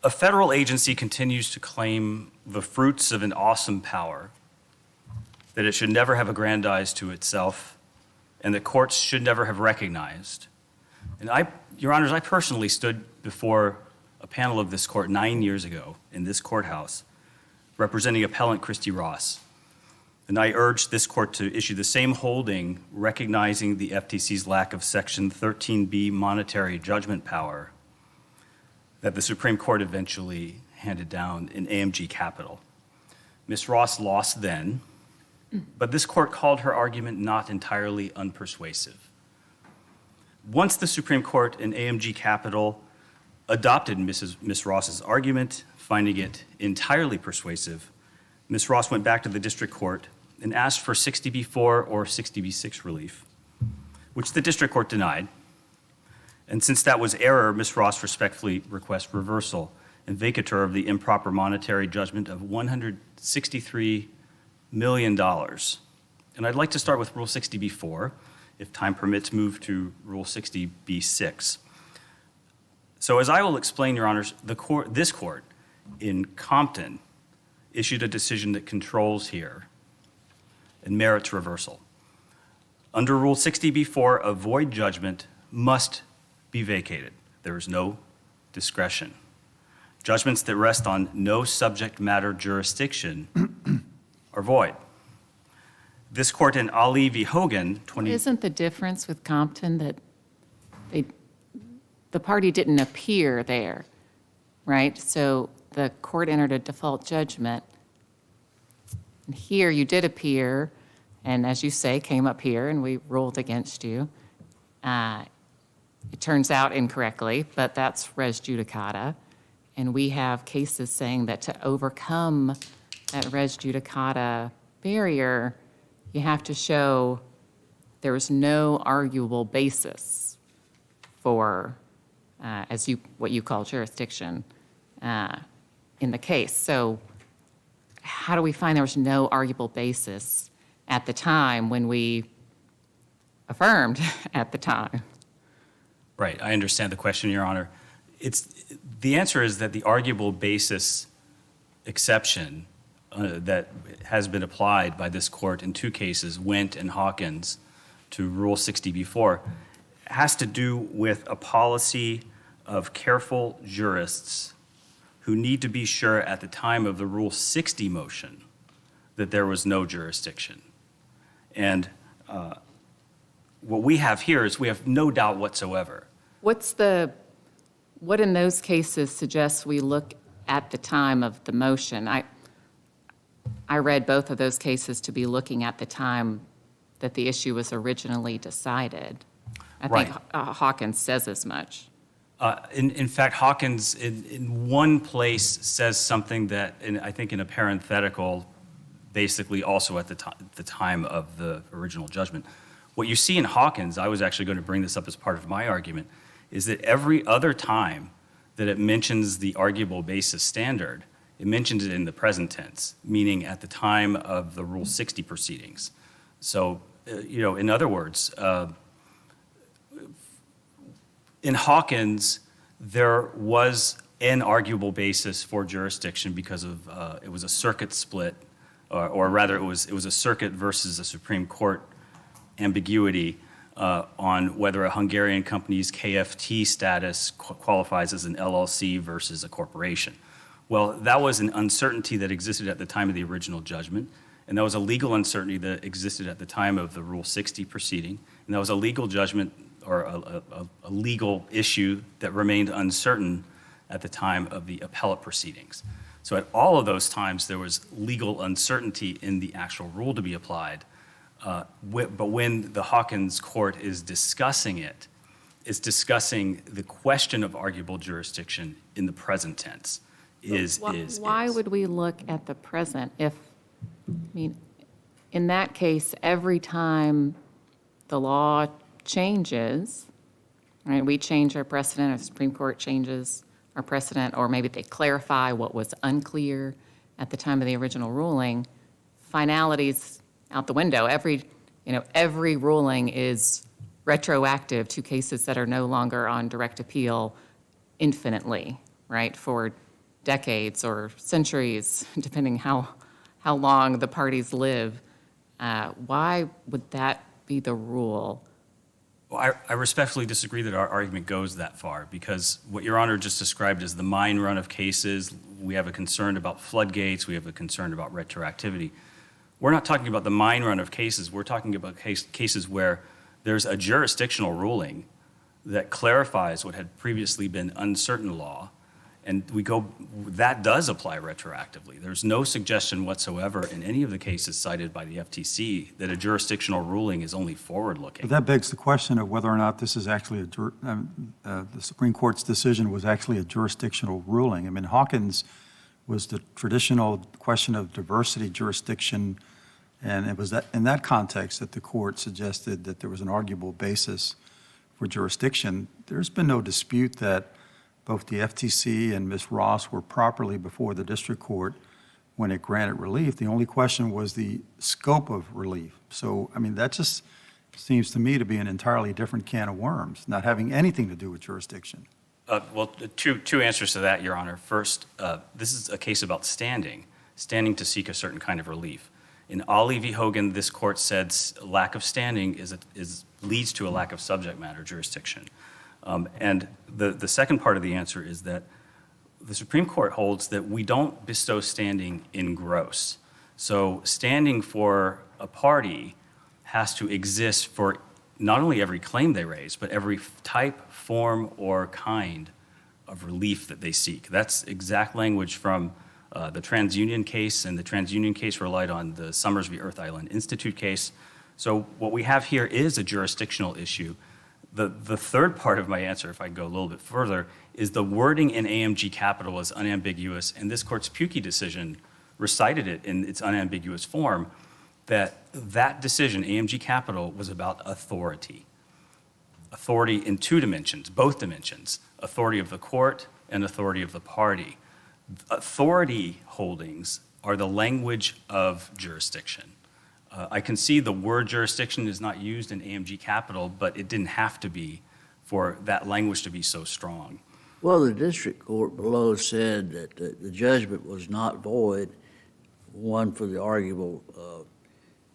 A federal agency continues to claim the fruits of an awesome power, that it should never have aggrandized to itself, and that courts should never have recognized. And Your Honors, I personally stood before a panel of this court 9 years ago in this courthouse, representing appellant Christy Ross. And I urge this court to issue the same holding, recognizing the FTC's lack of Section 13B monetary judgment power that the Supreme Court eventually handed down in AMG Capital. Ms. Ross lost then, but this court called her argument not entirely unpersuasive. Once the Supreme Court in AMG Capital adopted Ms. Ross's argument, finding it entirely persuasive, Ms. Ross went back to the district court and asked for 60B4 or 60B6 relief, which the district court denied. And since that was error, Ms. Ross respectfully requests reversal and vacatur of the improper monetary judgment of $163 million. And I'd like to start with Rule 60B4, if time permits, move to Rule 60B6. So as I will explain, Your Honors, this court in Compton issued a decision that controls here and merits reversal. Under Rule 60B4, a void judgment must be vacated. There is no discretion. Judgments that rest on no subject matter jurisdiction are void. This court in Ali v. Hogan, Isn't the difference with Compton that the party didn't appear there, right? So the court entered a default judgment. And here you did appear, and as you say, came up here, and we ruled against you. It turns out incorrectly, but that's res judicata. And we have cases saying that to overcome that res judicata barrier, you have to show there was no arguable basis for, what you call jurisdiction in the case. So how do we find there was no arguable basis at the time when we affirmed at the time? Right, I understand the question, Your Honor. The answer is that the arguable basis exception that has been applied by this court in two cases, Wendt and Hawkins, to Rule 60B4, has to do with a policy of careful jurists who need to be sure at the time of the Rule 60 motion that there was no jurisdiction. And what we have here is we have no doubt whatsoever. What in those cases suggests we look at the time of the motion? I read both of those cases to be looking at the time that the issue was originally decided. I think Hawkins says as much. In fact, Hawkins in one place says something that, I think in a parenthetical, basically also at the time of the original judgment. What you see in Hawkins, I was actually going to bring this up as part of my argument, is that every other time that it mentions the arguable basis standard, it mentions it in the present tense, meaning at the time of the Rule 60 proceedings. So, in other words, in Hawkins, there was an arguable basis for jurisdiction because of it was a circuit split, or rather it was a circuit versus a Supreme Court ambiguity on whether a Hungarian company's KFT status qualifies as an LLC versus a corporation. Well, that was an uncertainty that existed at the time of the original judgment, and that was a legal uncertainty that existed at the time of the Rule 60 proceeding, and that was a legal judgment or a legal issue that remained uncertain at the time of the appellate proceedings. So at all of those times, there was legal uncertainty in the actual rule to be applied. But when the Hawkins court is discussing it, it's discussing the question of arguable jurisdiction in the present tense. Why would we look at the present if, in that case, every time the law changes, right, we change our precedent, or the Supreme Court changes our precedent, or maybe they clarify what was unclear at the time of the original ruling, finality's out the window. Every ruling is retroactive to cases that are no longer on direct appeal infinitely, right, for decades or centuries, depending how long the parties live. Why would that be the rule? Well, I respectfully disagree that our argument goes that far, because what Your Honor just described is the mine run of cases. We have a concern about floodgates. We have a concern about retroactivity. We're not talking about the mine run of cases. We're talking about cases where there's a jurisdictional ruling that clarifies what had previously been uncertain law, and that does apply retroactively. There's no suggestion whatsoever in any of the cases cited by the FTC that a jurisdictional ruling is only forward-looking. But that begs the question of whether or not this is actually the Supreme Court's decision was actually a jurisdictional ruling. I mean, Hawkins was the traditional question of diversity jurisdiction, and it was that in that context that the court suggested that there was an arguable basis for jurisdiction. There's been no dispute that both the FTC and Ms. Ross were properly before the district court when it granted relief. The only question was the scope of relief. So, I mean, that just seems to me to be an entirely different can of worms, not having anything to do with jurisdiction. Well, two answers to that, Your Honor. First, this is a case about standing to seek a certain kind of relief. In Ali v. Hogan, this court said lack of standing leads to a lack of subject matter jurisdiction. And the second part of the answer is that the Supreme Court holds that we don't bestow standing in gross. So standing for a party has to exist for not only every claim they raise, but every type, form, or kind of relief that they seek. That's exact language from the TransUnion case, and the TransUnion case relied on the Summers v. Earth Island Institute case. So what we have here is a jurisdictional issue. The third part of my answer, if I go a little bit further, is the wording in AMG Capital is unambiguous, and this court's Pukey decision recited it in its unambiguous form, that decision, AMG Capital, was about authority. Authority in two dimensions, both dimensions, authority of the court and authority of the party. Authority holdings are the language of jurisdiction. I can see the word jurisdiction is not used in AMG Capital, but it didn't have to be for that language to be so strong. Well, the district court below said that the judgment was not void, one for the arguable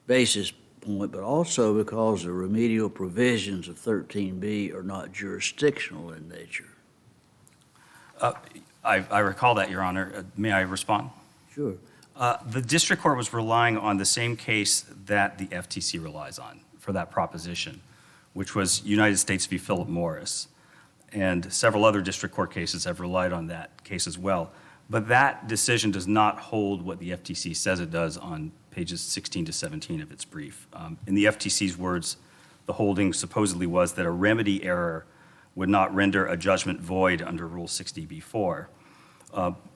basis point, but also because the remedial provisions of 13B are not jurisdictional in nature. I recall that, Your Honor. May I respond? Sure. The district court was relying on the same case that the FTC relies on for that proposition, which was United States v. Philip Morris. And several other district court cases have relied on that case as well. But that decision does not hold what the FTC says it does on pages 16 to 17 of its brief. In the FTC's words, the holding supposedly was that a remedy error would not render a judgment void under Rule 60b-4.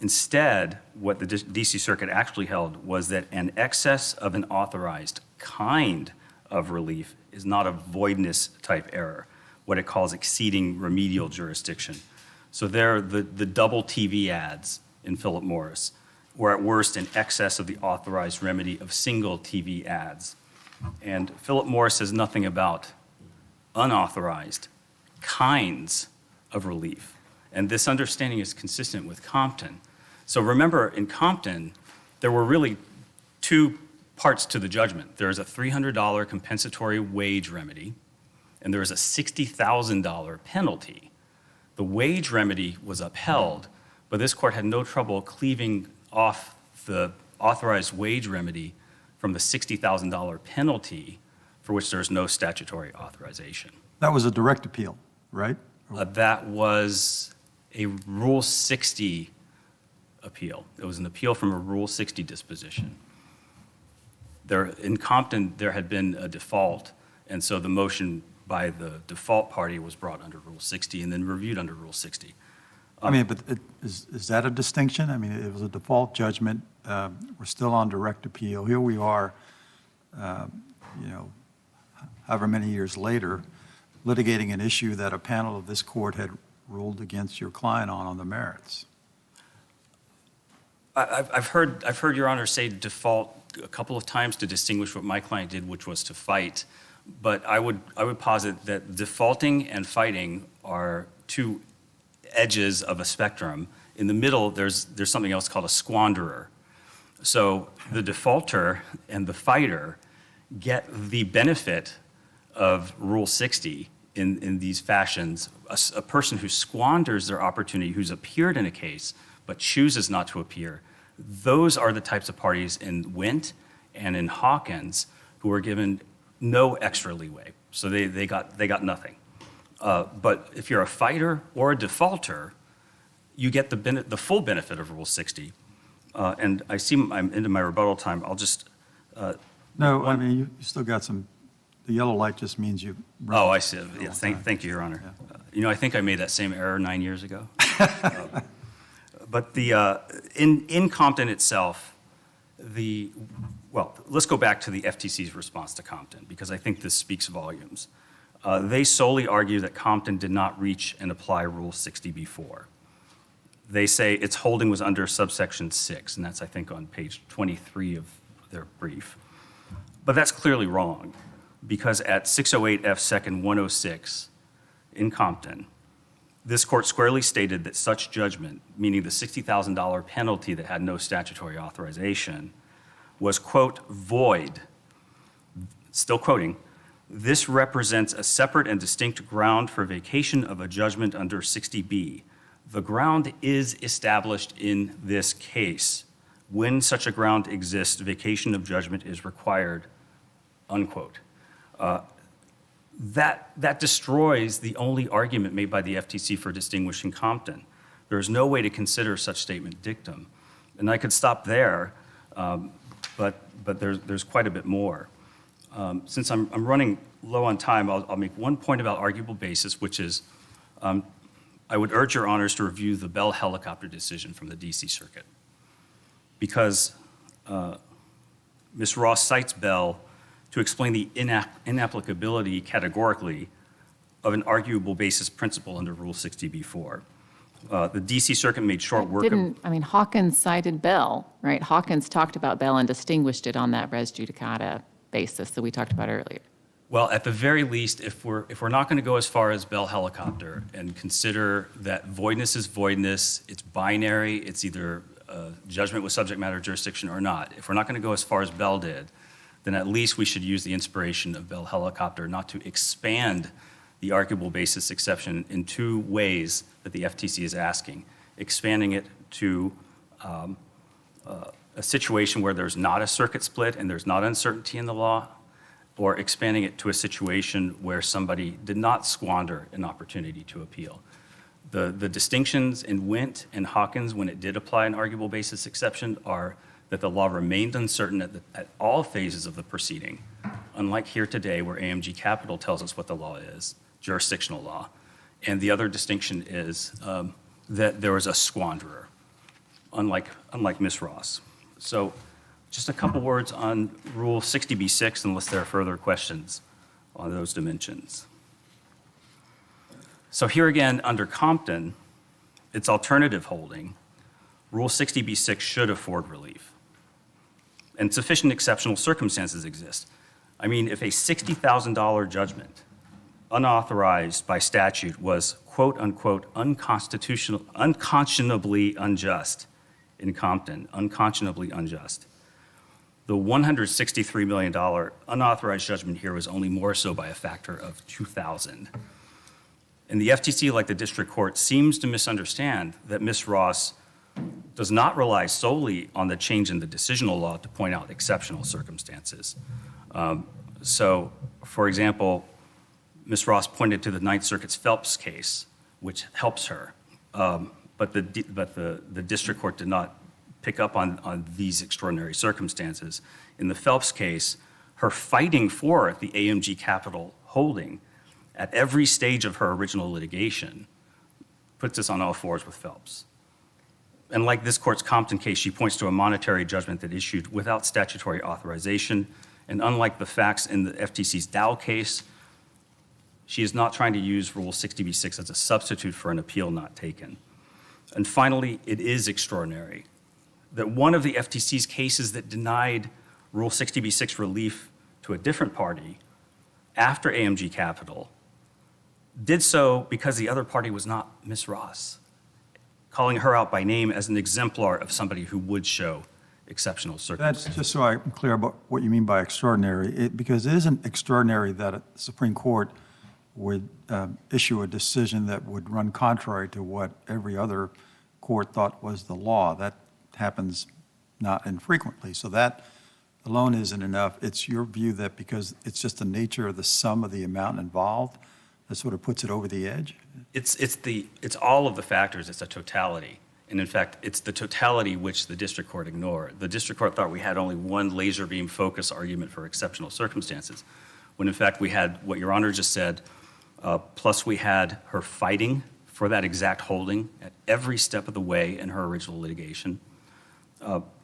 Instead, what the D.C. Circuit actually held was that an excess of an authorized kind of relief is not a voidness type error, what it calls exceeding remedial jurisdiction. So there, the double TV ads in Philip Morris were at worst in excess of the authorized remedy of single TV ads. And Philip Morris says nothing about unauthorized kinds of relief. And this understanding is consistent with Compton. So remember, in Compton, there were really two parts to the judgment. There is a $300 compensatory wage remedy, and there is a $60,000 penalty. The wage remedy was upheld, but this court had no trouble cleaving off the authorized wage remedy from the $60,000 penalty for which there is no statutory authorization. That was a direct appeal, right? That was a Rule 60 appeal. It was an appeal from a Rule 60 disposition. In Compton, there had been a default, and so the motion by the default party was brought under Rule 60 and then reviewed under Rule 60. I mean, but is that a distinction? I mean, it was a default judgment. We're still on direct appeal. Here we are, however many years later, litigating an issue that a panel of this court had ruled against your client on the merits. I've heard Your Honor say default a couple of times to distinguish what my client did, which was to fight. But I would posit that defaulting and fighting are two edges of a spectrum. In the middle, there's something else called a squanderer. So the defaulter and the fighter get the benefit of Rule 60 in these fashions. A person who squanders their opportunity, who's appeared in a case but chooses not to appear, those are the types of parties in Wendt and in Hawkins, who were given no extra leeway. So they got nothing. But if you're a fighter or a defaulter, you get the full benefit of Rule 60. And I see I'm into my rebuttal time. I'll just. No, I mean, you still got some, the yellow light just means you. Oh, I see. Yes, thank you, Your Honor. I think I made that same error 9 years ago. But in Compton itself, let's go back to the FTC's response to Compton, because I think this speaks volumes. They solely argue that Compton did not reach and apply Rule 60b-4. They say its holding was under subsection 6, and that's, I think, on page 23 of their brief. But that's clearly wrong, because at 608 F. 2nd 106 in Compton, this court squarely stated that such judgment, meaning the $60,000 penalty that had no statutory authorization, was, quote, void. Still quoting, this represents a separate and distinct ground for vacation of a judgment under 60B. The ground is established in this case. When such a ground exists, vacation of judgment is required, unquote. That destroys the only argument made by the FTC for distinguishing Compton. There is no way to consider such statement dictum. And I could stop there, but there's quite a bit more. Since I'm running low on time, I'll make one point about arguable basis, which is I would urge your honors to review the Bell helicopter decision from the DC Circuit, because Ms. Ross cites Bell to explain the inapplicability categorically of an arguable basis principle under Rule 60b-4. The DC Circuit made short work of... Hawkins cited Bell, right? Hawkins talked about Bell and distinguished it on that res judicata basis that we talked about earlier. Well, at the very least, if we're not going to go as far as Bell helicopter and consider that voidness is voidness, it's binary, it's either judgment with subject matter jurisdiction or not. If we're not going to go as far as Bell did, then at least we should use the inspiration of Bell helicopter not to expand the arguable basis exception in two ways that the FTC is asking, expanding it to a situation where there's not a circuit split and there's not uncertainty in the law, or expanding it to a situation where somebody did not squander an opportunity to appeal. The distinctions in Wendt and Hawkins when it did apply an arguable basis exception are that the law remained uncertain at all phases of the proceeding, unlike here today where AMG Capital tells us what the law is, jurisdictional law. And the other distinction is that there was a squanderer, unlike Ms. Ross. So just a couple words on Rule 60b-6, unless there are further questions on those dimensions. So here again, under Compton, its alternative holding, Rule 60b-6 should afford relief. And sufficient exceptional circumstances exist. I mean, if a $60,000 judgment unauthorized by statute was, quote unquote, unconscionably unjust in Compton, unconscionably unjust, the $163 million unauthorized judgment here was only more so by a factor of 2,000. And the FTC, like the district court, seems to misunderstand that Ms. Ross does not rely solely on the change in the decisional law to point out exceptional circumstances. So, for example, Ms. Ross pointed to the Ninth Circuit's Phelps case, which helps her, but the district court did not pick up on these extraordinary circumstances. In the Phelps case, her fighting for the AMG Capital holding at every stage of her original litigation puts us on all fours with Phelps. And like this court's Compton case, she points to a monetary judgment that issued without statutory authorization. And unlike the facts in the FTC's Dow case, she is not trying to use Rule 60b-6 as a substitute for an appeal not taken. And finally, it is extraordinary that one of the FTC's cases that denied Rule 60b-6 relief to a different party after AMG Capital did so because the other party was not Ms. Ross, calling her out by name as an exemplar of somebody who would show exceptional circumstances. That's just so I'm clear about what you mean by extraordinary, because it isn't extraordinary that a Supreme Court would issue a decision that would run contrary to what every other court thought was the law. That happens not infrequently. So that alone isn't enough. It's your view that because it's just the nature of the sum of the amount involved that sort of puts it over the edge? It's all of the factors. It's a totality. And in fact, it's the totality which the district court ignored. The district court thought we had only one laser beam focus argument for exceptional circumstances, when in fact we had what Your Honor just said, plus we had her fighting for that exact holding at every step of the way in her original litigation,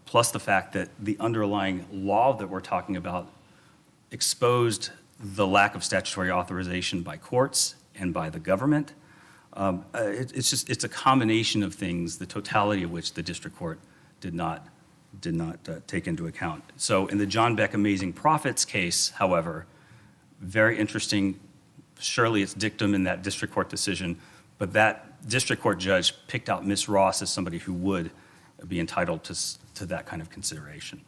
plus the fact that the underlying law that we're talking about exposed the lack of statutory authorization by courts and by the government. It's a combination of things, the totality of which the district court did not take into account. So in the John Beck Amazing Profits case, however, very interesting. Surely it's dictum in that district court decision, but that district court judge picked out Ms. Ross as somebody who would be entitled to that kind of consideration.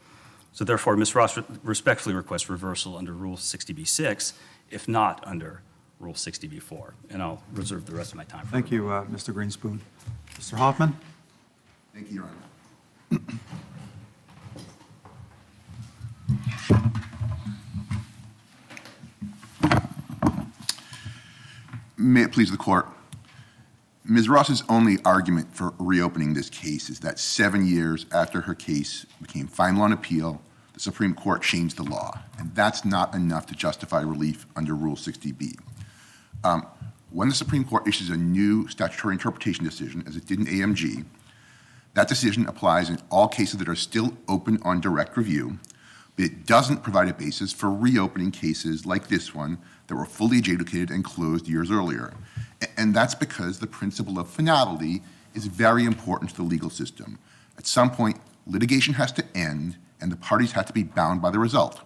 So therefore, Ms. Ross respectfully requests reversal under Rule 60b-6, if not under Rule 60b-4. And I'll reserve the rest of my time. Thank you, Mr. Greenspoon. Mr. Hoffman? Thank you, Your Honor. May it please the court. Ms. Ross's only argument for reopening this case is that 7 years after her case became final on appeal, the Supreme Court changed the law, and that's not enough to justify relief under Rule 60B. When the Supreme Court issues a new statutory interpretation decision, as it did in AMG, that decision applies in all cases that are still open on direct review, but it doesn't provide a basis for reopening cases like this one that were fully adjudicated and closed years earlier. And that's because the principle of finality is very important to the legal system. At some point, litigation has to end, and the parties have to be bound by the result.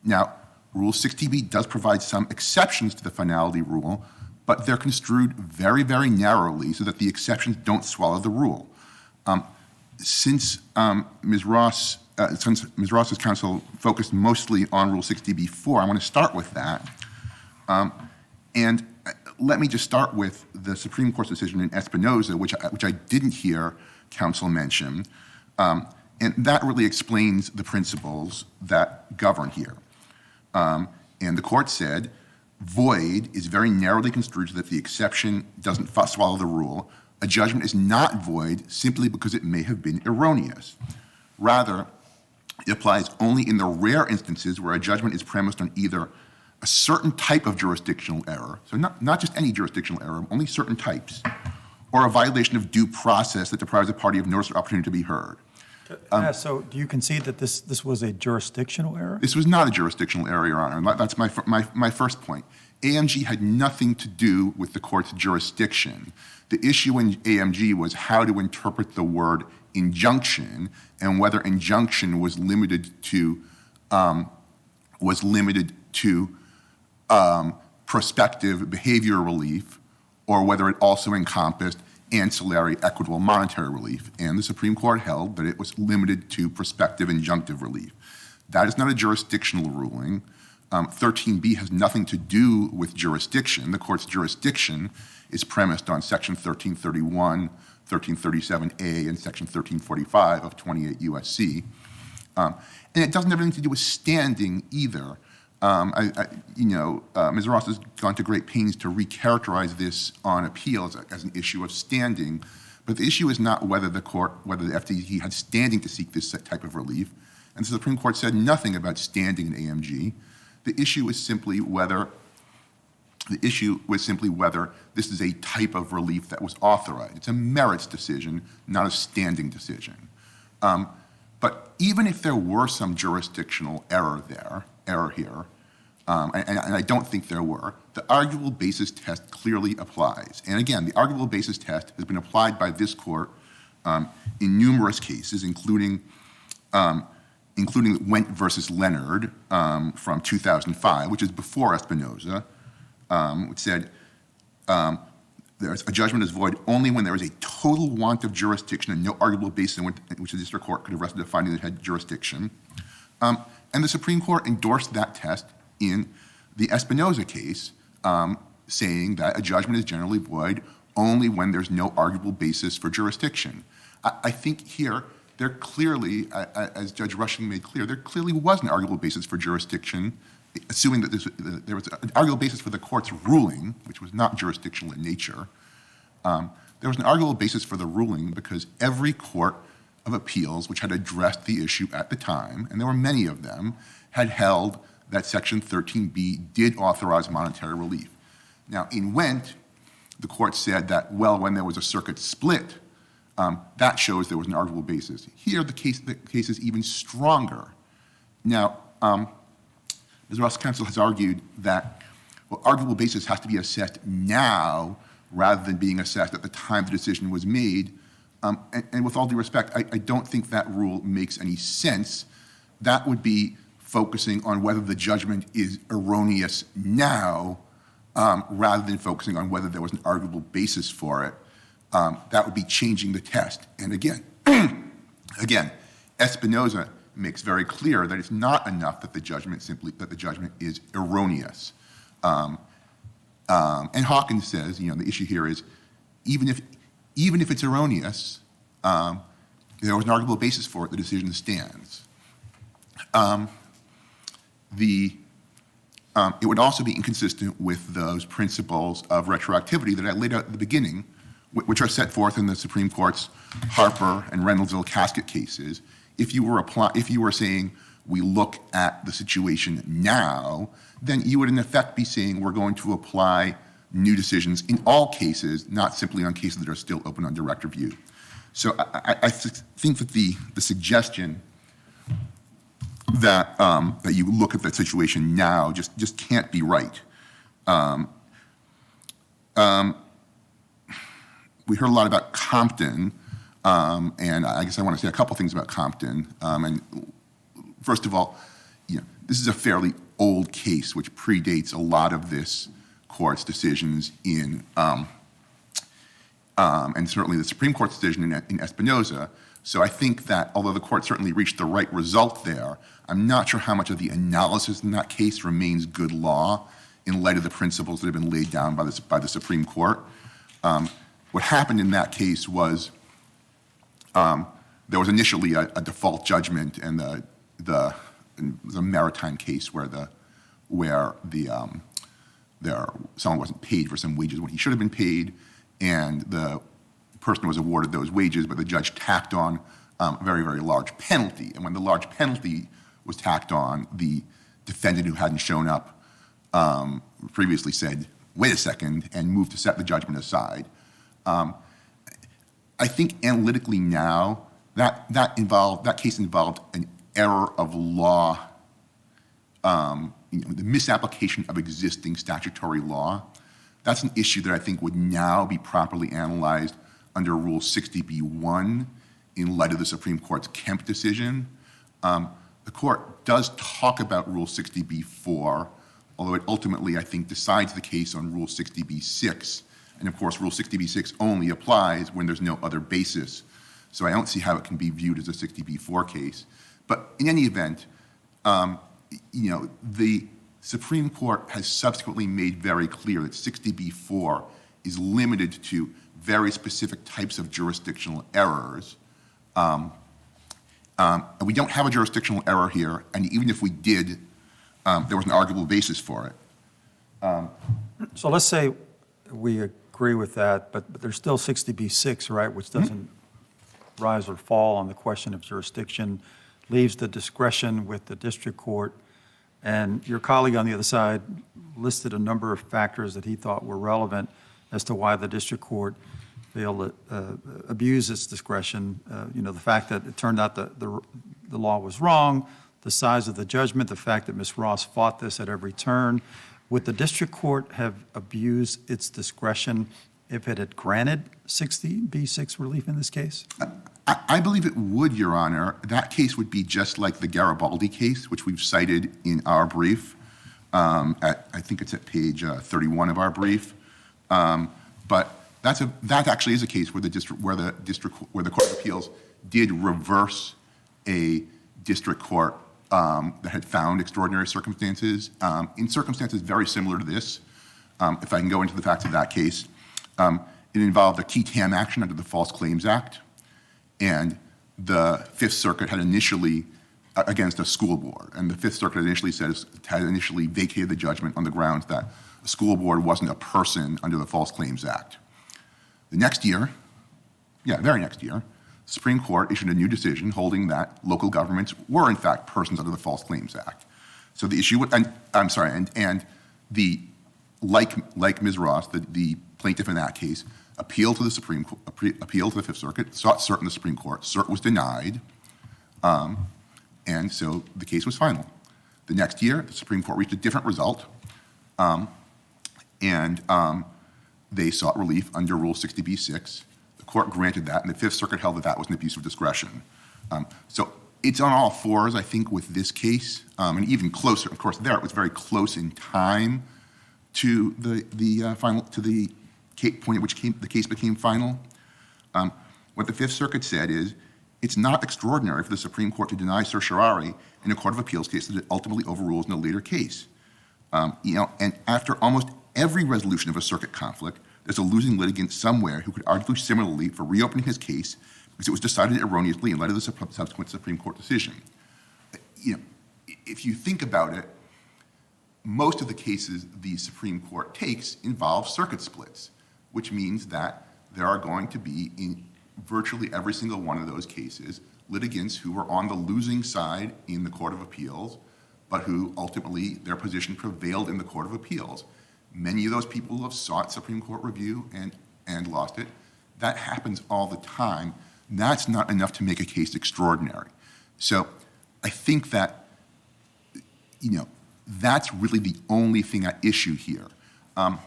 Now, Rule 60B does provide some exceptions to the finality rule, but they're construed very, very narrowly so that the exceptions don't swallow the rule. Since Ms. Ross's counsel focused mostly on Rule 60b-4, I want to start with that. And let me just start with the Supreme Court's decision in Espinoza, which I didn't hear counsel mention. And that really explains the principles that govern here. And the court said, void is very narrowly construed so that the exception doesn't swallow the rule. A judgment is not void simply because it may have been erroneous. Rather, it applies only in the rare instances where a judgment is premised on either a certain type of jurisdictional error, so not just any jurisdictional error, only certain types, or a violation of due process that deprives a party of notice or opportunity to be heard. So do you concede that this was a jurisdictional error? This was not a jurisdictional error, Your Honor, and that's my first point. AMG had nothing to do with the court's jurisdiction. The issue in AMG was how to interpret the word injunction and whether injunction was limited to prospective behavior relief, or whether it also encompassed ancillary equitable monetary relief. And the Supreme Court held that it was limited to prospective injunctive relief. That is not a jurisdictional ruling. 13B has nothing to do with jurisdiction. The court's jurisdiction is premised on Section 1331, 1337A, and Section 1345 of 28 U.S.C. And it doesn't have anything to do with standing either. Ms. Ross has gone to great pains to recharacterize this on appeal as an issue of standing, but the issue is not whether the FTC had standing to seek this type of relief, and the Supreme Court said nothing about standing in AMG. The issue is simply whether this is a type of relief that was authorized. It's a merits decision, not a standing decision. But even if there were some jurisdictional error here, and I don't think there were, the arguable basis test clearly applies. And again, the arguable basis test has been applied by this court in numerous cases, including Wendt versus Leonard from 2005, which is before Espinoza, which said a judgment is void only when there is a total want of jurisdiction and no arguable basis in which the district court could have rested a finding that had jurisdiction. And the Supreme Court endorsed that test in the Espinoza case, saying that a judgment is generally void only when there's no arguable basis for jurisdiction. I think here there clearly, as Judge Rushing made clear, there clearly was an arguable basis for jurisdiction, assuming that there was an arguable basis for the court's ruling, which was not jurisdictional in nature. There was an arguable basis for the ruling because every court of appeals which had addressed the issue at the time, and there were many of them, had held that Section 13B did authorize monetary relief. Now, in Wendt, the court said that, well, when there was a circuit split, that shows there was an arguable basis. Here, the case is even stronger. Now, Ms. Ross' counsel has argued that, well, arguable basis has to be assessed now rather than being assessed at the time the decision was made. And with all due respect, I don't think that rule makes any sense. That would be focusing on whether the judgment is erroneous now rather than focusing on whether there was an arguable basis for it. That would be changing the test. And again, Espinoza makes very clear that it's not enough that the judgment is erroneous. And Hawkins says, the issue here is even if it's erroneous, there was an arguable basis for it, the decision stands. It would also be inconsistent with those principles of retroactivity that I laid out at the beginning, which are set forth in the Supreme Court's Harper and Reynoldsville casket cases. If you were saying we look at the situation now, then you would in effect be saying we're going to apply new decisions in all cases, not simply on cases that are still open on direct review. So I think that the suggestion that that you look at that situation now just can't be right. We heard a lot about Compton, and I guess I want to say a couple things about Compton. And first of all, this is a fairly old case which predates a lot of this court's decisions in, and certainly the Supreme Court's decision in Espinoza. So I think that although the court certainly reached the right result there, I'm not sure how much of the analysis in that case remains good law in light of the principles that have been laid down by the Supreme Court. What happened in that case was there was initially a default judgment, and it was a maritime case where someone wasn't paid for some wages when he should have been paid, and the person was awarded those wages, but the judge tacked on a very, very large penalty. And when the large penalty was tacked on, the defendant who hadn't shown up previously said, wait a second, and moved to set the judgment aside. I think analytically now, that case involved an error of law, the misapplication of existing statutory law. That's an issue that I think would now be properly analyzed under Rule 60b-1 in light of the Supreme Court's Kemp decision. The court does talk about Rule 60b-4, although it ultimately, I think, decides the case on Rule 60b-6. And of course, Rule 60b-6 only applies when there's no other basis. So I don't see how it can be viewed as a 60b-4 case. But in any event, the Supreme Court has subsequently made very clear that 60b-4 is limited to very specific types of jurisdictional errors. We don't have a jurisdictional error here, and even if we did, there was an arguable basis for it. So let's say we agree with that, but there's still 60b-6, right, which doesn't rise or fall on the question of jurisdiction, leaves the discretion with the district court. And your colleague on the other side listed a number of factors that he thought were relevant as to why the district court failed to abuse its discretion. The fact that it turned out the law was wrong, the size of the judgment, the fact that Ms. Ross fought this at every turn. Would the district court have abused its discretion if it had granted 60b-6 relief in this case? I believe it would, Your Honor. That case would be just like the Garibaldi case, which we've cited in our brief. I think it's at page 31 of our brief. But that actually is a case where the Court of Appeals did reverse a district court that had found extraordinary circumstances, in circumstances very similar to this. If I can go into the facts of that case, it involved a key TAM action under the False Claims Act, and the Fifth Circuit had initially, against a school board, and the Fifth Circuit had initially vacated the judgment on the grounds that a school board wasn't a person under the False Claims Act. The next year, very next year, the Supreme Court issued a new decision holding that local governments were in fact persons under the False Claims Act. So the issue, like Ms. Ross, the plaintiff in that case, appealed to the appealed to the Fifth Circuit, sought cert in the Supreme Court. Cert was denied, and so the case was final. The next year, the Supreme Court reached a different result, and they sought relief under Rule 60b-6. The court granted that, and the Fifth Circuit held that that was an abuse of discretion. So it's on all fours, I think, with this case, and even closer. Of course, there it was very close in time to the final, to the point at which the case became final. What the Fifth Circuit said is, it's not extraordinary for the Supreme Court to deny certiorari in a court of appeals case that it ultimately overrules in a later case. And after almost every resolution of a circuit conflict, there's a losing litigant somewhere who could argue similarly for reopening his case because it was decided erroneously in light of the subsequent Supreme Court decision. If you think about it, most of the cases the Supreme Court takes involve circuit splits, which means that there are going to be, in virtually every single one of those cases, litigants who were on the losing side in the Court of Appeals, but who ultimately their position prevailed in the Court of Appeals. Many of those people have sought Supreme Court review and lost it. That happens all the time. That's not enough to make a case extraordinary. So I think that, that's really the only thing at issue here. So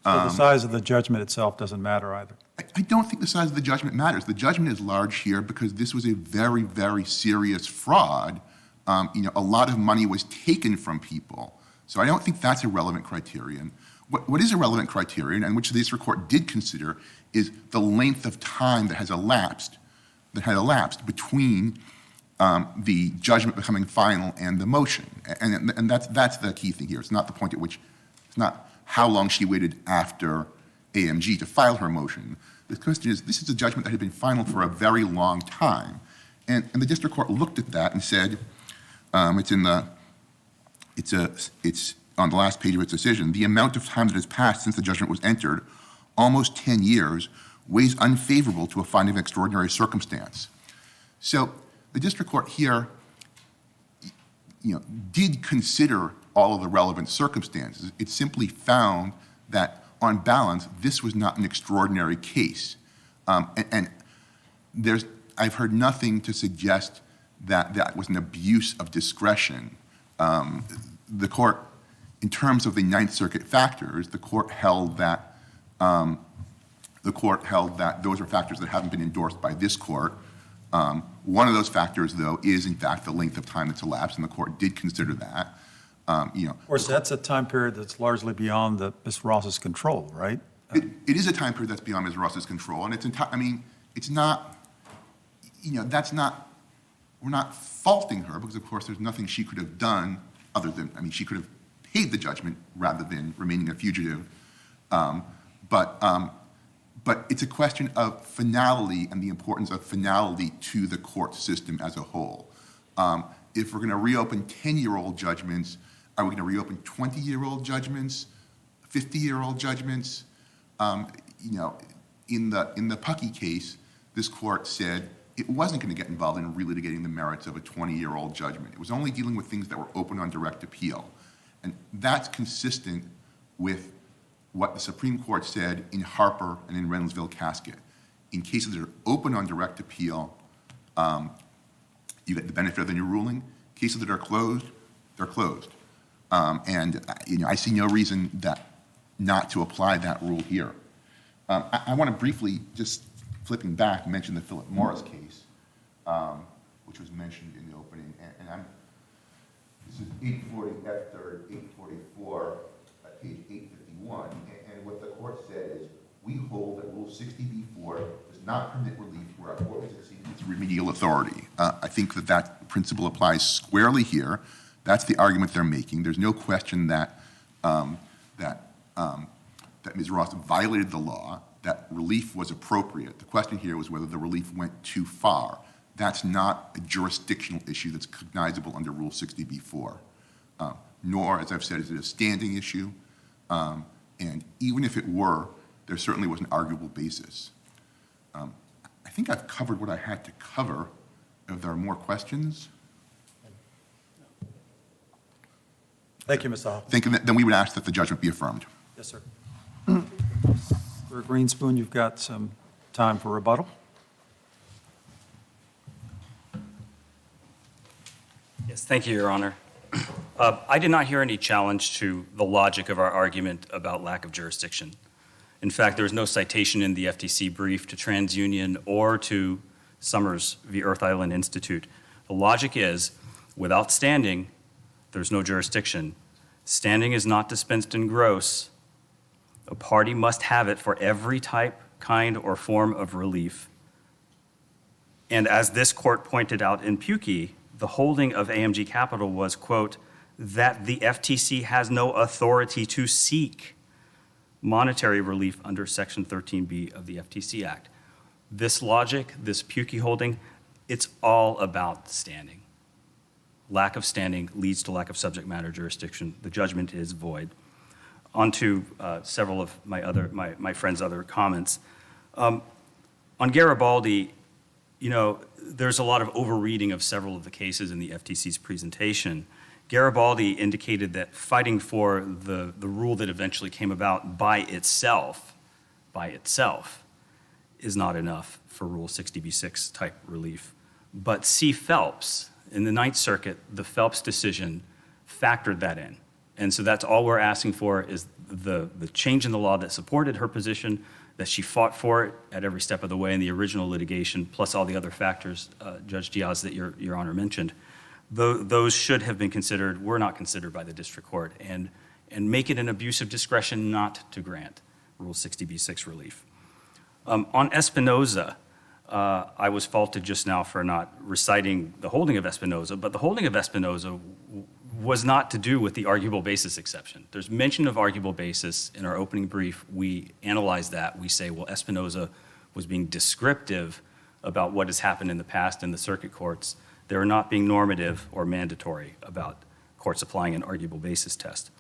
the size of the judgment itself doesn't matter either. I don't think the size of the judgment matters. The judgment is large here because this was a very, very serious fraud. A lot of money was taken from people. So I don't think that's a relevant criterion. What is a relevant criterion, and which the district court did consider, is the length of time that had elapsed between the judgment becoming final and the motion. And that's the key thing here. It's not the point at which, it's not how long she waited after AMG to file her motion. The question is, this is a judgment that had been final for a very long time. And the district court looked at that and said, it's on the last page of its decision, the amount of time that has passed since the judgment was entered, almost 10 years, weighs unfavorable to a finding of extraordinary circumstance. So the district court here, did consider all of the relevant circumstances. It simply found that, on balance, this was not an extraordinary case. And I've heard nothing to suggest that that was an abuse of discretion. The court, in terms of the Ninth Circuit factors, the court held that those are factors that haven't been endorsed by this court. One of those factors, though, is in fact the length of time that's elapsed, and the court did consider that. Of course, that's a time period that's largely beyond Ms. Ross's control, right? It is a time period that's beyond Ms. Ross's control, and it's not, that's not, we're not faulting her, because of course there's nothing she could have done other than, she could have paid the judgment rather than remaining a fugitive. But it's a question of finality and the importance of finality to the court system as a whole. If we're going to reopen 10-year-old judgments, are we going to reopen 20-year-old judgments, 50-year-old judgments? In the Puckey case, this court said it wasn't going to get involved in relitigating the merits of a 20-year-old judgment. It was only dealing with things that were open on direct appeal. And that's consistent with what the Supreme Court said in Harper and in Reynoldsville Casket. In cases that are open on direct appeal, you get the benefit of the new ruling. Cases that are closed, they're closed. I see no reason not to apply that rule here. I want to briefly, just flipping back, mention the Philip Morris case, which was mentioned in the opening. This is 840 F3rd 844, page 851. And what the court said is, we hold that Rule 60b-4 does not permit relief where a court has exceeded its remedial authority. I think that principle applies squarely here. That's the argument they're making. There's no question that Ms. Ross violated the law, that relief was appropriate. The question here was whether the relief went too far. That's not a jurisdictional issue that's cognizable under Rule 60b-4, nor, as I've said, is it a standing issue. And even if it were, there certainly was an arguable basis. I think I've covered what I had to cover. If there are more questions, Thank you, Ms. Hall. then we would ask that the judgment be affirmed. Yes, sir. Mr. Greenspoon, you've got some time for rebuttal. Yes, thank you, Your Honor. I did not hear any challenge to the logic of our argument about lack of jurisdiction. In fact, there is no citation in the FTC brief to TransUnion or to Summers v. Earth Island Institute. The logic is, without standing, there's no jurisdiction. Standing is not dispensed in gross. A party must have it for every type, kind, or form of relief. And as this court pointed out in Pukey, the holding of AMG Capital was, quote, that the FTC has no authority to seek monetary relief under Section 13B of the FTC Act. This logic, this Pukey holding, it's all about standing. Lack of standing leads to lack of subject matter jurisdiction. The judgment is void. On to several of my friend's other comments. On Garibaldi, you know, there's a lot of overreading of several of the cases in the FTC's presentation. Garibaldi indicated that fighting for the rule that eventually came about by itself, is not enough for Rule 60b-6 type relief. But C. Phelps, in the Ninth Circuit, the Phelps decision factored that in. And so that's all we're asking for is the change in the law that supported her position, that she fought for it at every step of the way in the original litigation, plus all the other factors, Judge Diaz, that Your Honor mentioned. Those should have been considered, were not considered by the district court, and make it an abuse of discretion not to grant Rule 60b-6 relief. On Espinoza, I was faulted just now for not reciting the holding of Espinoza, but the holding of Espinoza was not to do with the arguable basis exception. There's mention of arguable basis in our opening brief. We analyze that. We say, well, Espinoza was being descriptive about what has happened in the past in the circuit courts. They're not being normative or mandatory about courts applying an arguable basis test.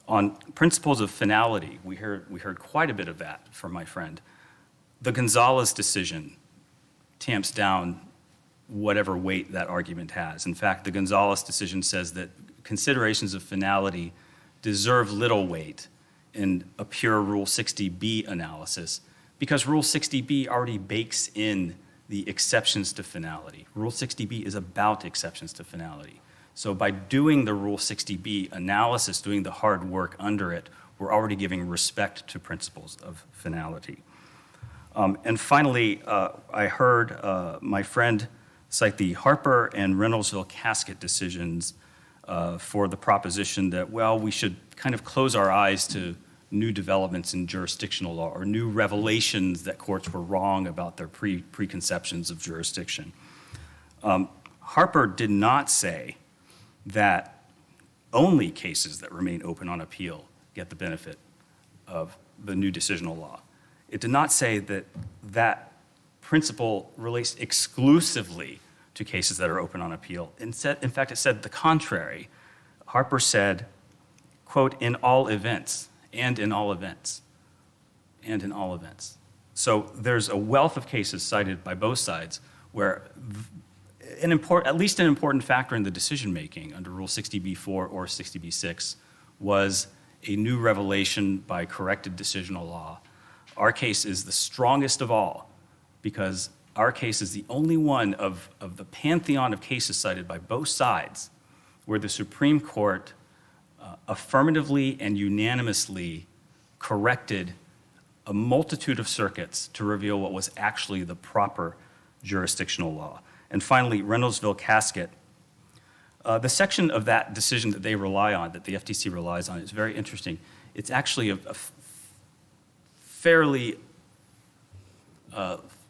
On principles of finality, we heard quite a bit of that from my friend. The Gonzalez decision tamps down whatever weight that argument has. In fact, the Gonzalez decision says that considerations of finality deserve little weight in a pure Rule 60B analysis because Rule 60B already bakes in the exceptions to finality. Rule 60B is about exceptions to finality. So by doing the Rule 60B analysis, doing the hard work under it, we're already giving respect to principles of finality. And finally, I heard my friend cite the Harper and Reynoldsville casket decisions for the proposition that, well, we should kind of close our eyes to new developments in jurisdictional law or new revelations that courts were wrong about their preconceptions of jurisdiction. Harper did not say that only cases that remain open on appeal get the benefit of the new decisional law. It did not say that that principle relates exclusively to cases that are open on appeal. In fact, it said the contrary. Harper said, quote, in all events, and in all events, and in all events. So there's a wealth of cases cited by both sides where at least an important factor in the decision-making under Rule 60b-4 or 60b-6 was a new revelation by corrected decisional law. Our case is the strongest of all because our case is the only one of the pantheon of cases cited by both sides where the Supreme Court affirmatively and unanimously corrected a multitude of circuits to reveal what was actually the proper jurisdictional law. And finally, Reynoldsville casket. The section of that decision that they rely on, that the FTC relies on, is very interesting. It's actually a fairly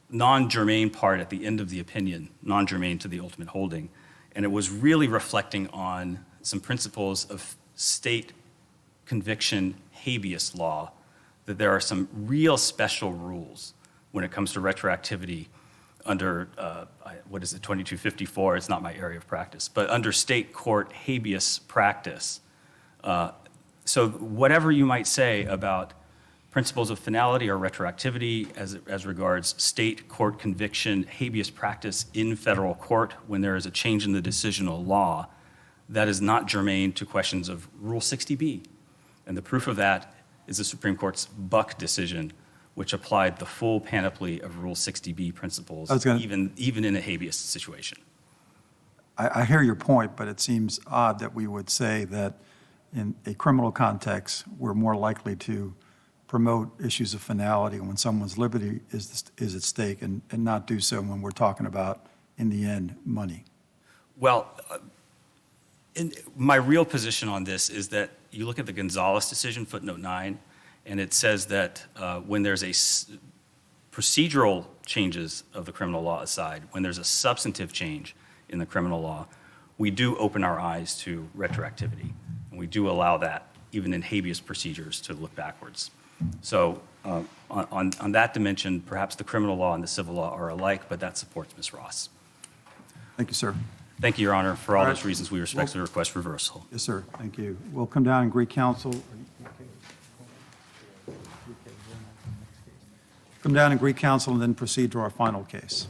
non-germane part at the end of the opinion, non-germane to the ultimate holding. And it was really reflecting on some principles of state conviction habeas law that there are some real special rules when it comes to retroactivity under, 2254, it's not my area of practice, but under state court habeas practice. So whatever you might say about principles of finality or retroactivity as regards state court conviction, habeas practice in federal court when there is a change in the decisional law, that is not germane to questions of Rule 60B. And the proof of that is the Supreme Court's Buck decision, which applied the full panoply of Rule 60B principles, even in a habeas situation. I hear your point, but it seems odd that we would say that in a criminal context, we're more likely to promote issues of finality when someone's liberty is at stake and not do so when we're talking about, in the end, money. Well, my real position on this is that you look at the Gonzalez decision, footnote 9, and it says that when there's procedural changes of the criminal law aside, when there's a substantive change in the criminal law, we do open our eyes to retroactivity. And we do allow that, even in habeas procedures, to look backwards. So on that dimension, perhaps the criminal law and the civil law are alike, but that supports Ms. Ross. Thank you, sir. Thank you, Your Honor. For all All right. those reasons, we respectfully request reversal. Yes, sir. Thank you. We'll come down and greet counsel. Come down and greet counsel and then proceed to our final case.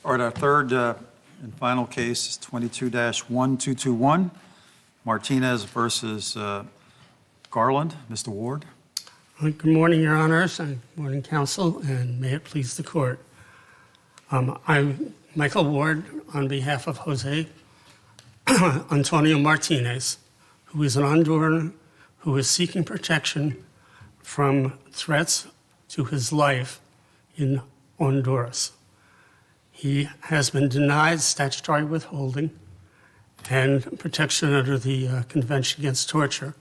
All right, our third and final case is 22-1221, Martinez versus Garland. Mr. Ward. Good morning, Your Honors, and good morning, Counsel, and may it please the Court. I'm Michael Ward on behalf of Jose Antonio Martinez, who is an Honduran who is seeking protection from threats to his life in Honduras. He has been denied statutory withholding and protection under the Convention Against Torture.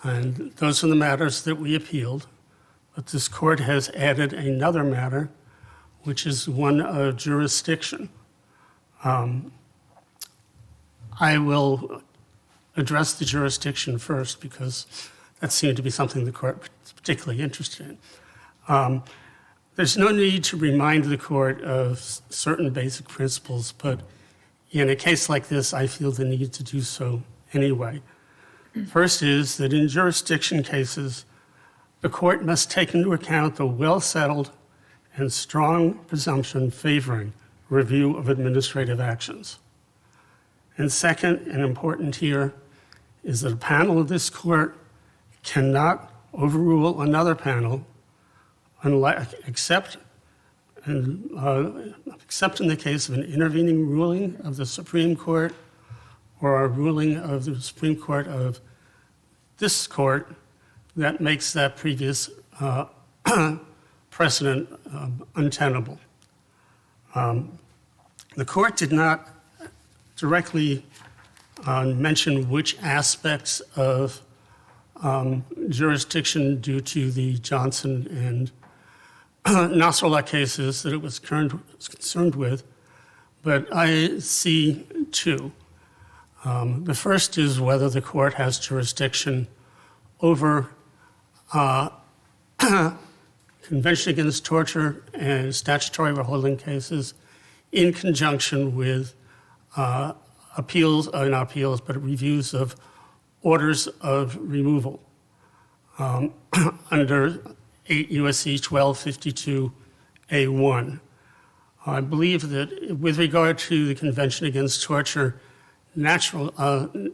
And those are the matters that we appealed. But this court has added another matter, which is one of jurisdiction. I will address the jurisdiction first because that seemed to be something the court was particularly interested in. There's no need to remind the court of certain basic principles, but in a case like this, I feel the need to do so anyway. First is that in jurisdiction cases, the court must take into account the well-settled and strong presumption favoring review of administrative actions. And second, and important here, is that a panel of this court cannot overrule another panel except in the case of an intervening ruling of the Supreme Court or a ruling of the Supreme Court of this court that makes that previous precedent untenable. The court did not directly mention which aspects of jurisdiction due to the Johnson and Nasrallah cases that it was concerned with, but I see two. The first is whether the court has jurisdiction over Convention Against Torture and statutory withholding cases in conjunction with not appeals, but reviews of orders of removal under 8 U.S.C. 1252A1. I believe that with regard to the Convention Against Torture, Nasrallah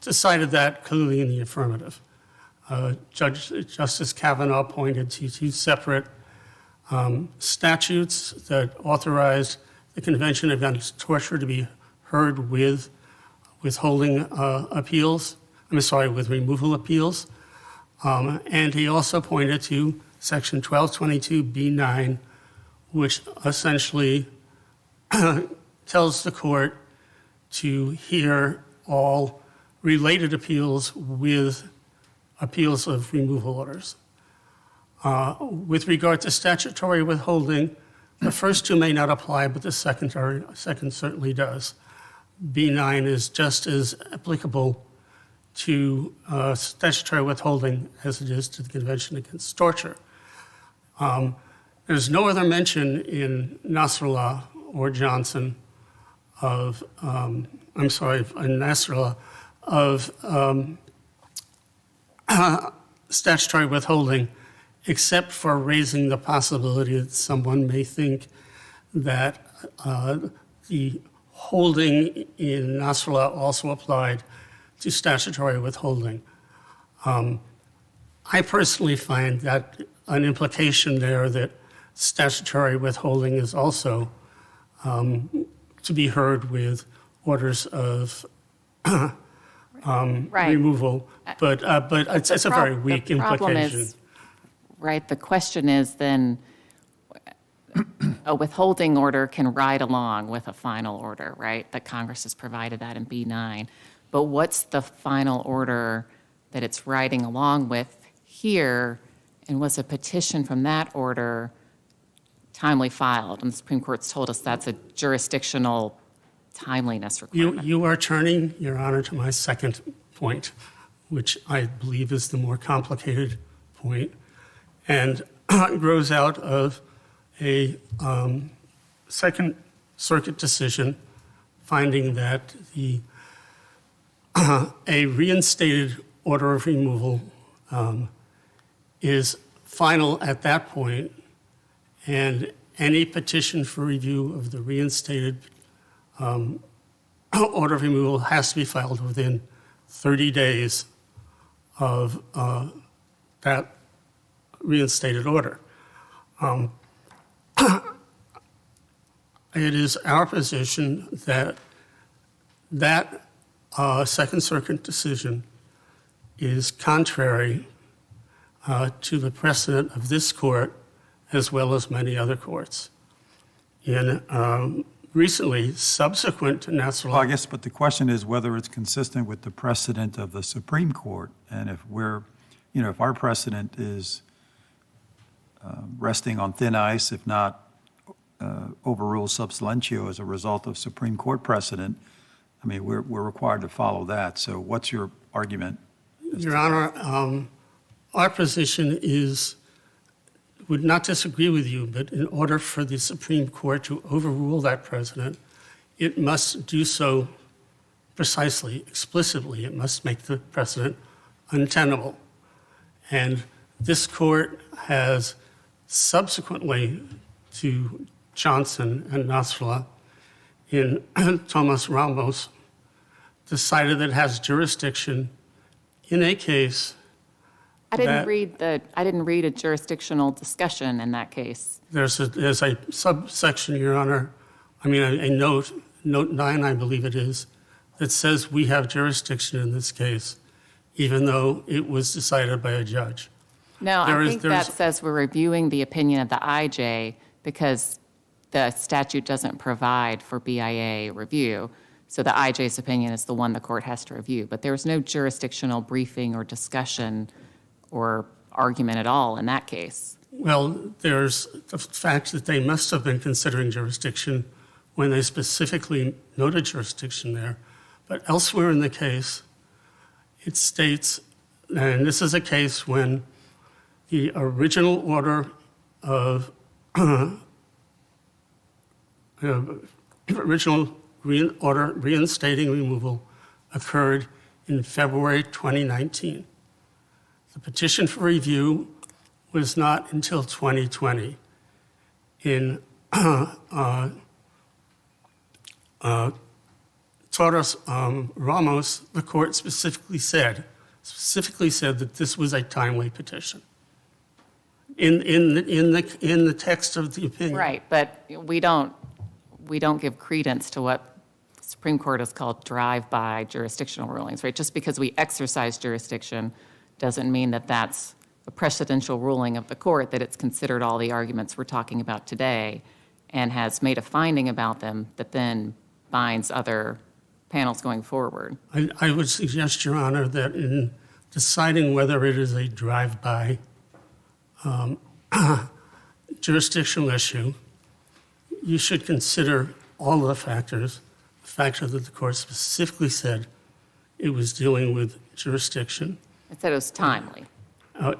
decided that clearly in the affirmative. Justice Kavanaugh pointed to two separate statutes that authorized the Convention Against Torture to be heard with withholding appeals, with removal appeals. And he also pointed to Section 1222B9, which essentially tells the court to hear all related appeals with appeals of removal orders. With regard to statutory withholding, the first two may not apply, but the second certainly does. B9 is just as applicable to statutory withholding as it is to the Convention Against Torture. There's no other mention in Nasrallah or Johnson of, in Nasrallah, of statutory withholding, except for raising the possibility that someone may think that the holding in Nasrallah also applied to statutory withholding. I personally find that an implication there that statutory withholding is also to be heard with orders of Right. removal, but it's a very weak The problem implication. is, right, the question is then, a withholding order can ride along with a final order, right? That Congress has provided that in B9. But what's the final order that it's riding along with here? And was a petition from that order timely filed? And the Supreme Court's told us that's a jurisdictional timeliness requirement. You are turning, Your Honor, to my second point, which I believe is the more complicated point, and grows out of a Second Circuit decision finding that a reinstated order of removal is final at that point, and any petition for review of the reinstated order of removal has to be filed within 30 days of that reinstated order. It is our position that Second Circuit decision is contrary to the precedent of this court as well as many other courts. Recently, subsequent to Nasrallah. Well, I guess, but the question is whether it's consistent with the precedent of the Supreme Court, and if if our precedent is resting on thin ice, if not overruled sub silentio as a result of Supreme Court precedent, I mean, we're required to follow that. So what's your argument? Your Honor, our position would not disagree with you, but in order for the Supreme Court to overrule that precedent, it must do so precisely, explicitly. It must make the precedent untenable. And this court has subsequently to Johnson and Nasrallah in Thomas Ramos decided that it has jurisdiction in a case. I didn't read a jurisdictional discussion in that case. There's a subsection, Your Honor, a note 9, I believe it is, that says we have jurisdiction in this case, even though it was decided by a judge. No, I think that says we're reviewing the opinion of the IJ because the statute doesn't provide for BIA review. So the IJ's opinion is the one the court has to review. But there was no jurisdictional briefing or discussion or argument at all in that case. Well, there's the fact that they must have been considering jurisdiction when they specifically noted jurisdiction there. But elsewhere in the case, it states, and this is a case when the original order of order reinstating removal occurred in February 2019. The petition for review was not until 2020. In Torres Ramos, the court specifically said that this was a timely petition. In the text of the opinion. Right, but we don't give credence to what the Supreme Court has called drive-by jurisdictional rulings, right? Just because we exercise jurisdiction doesn't mean that that's a precedential ruling of the court, that it's considered all the arguments we're talking about today and has made a finding about them that then binds other panels going forward. I would suggest, Your Honor, that in deciding whether it is a drive-by jurisdictional issue, you should consider all of the factors. The factor that the court specifically said it was dealing with jurisdiction. It said it was timely.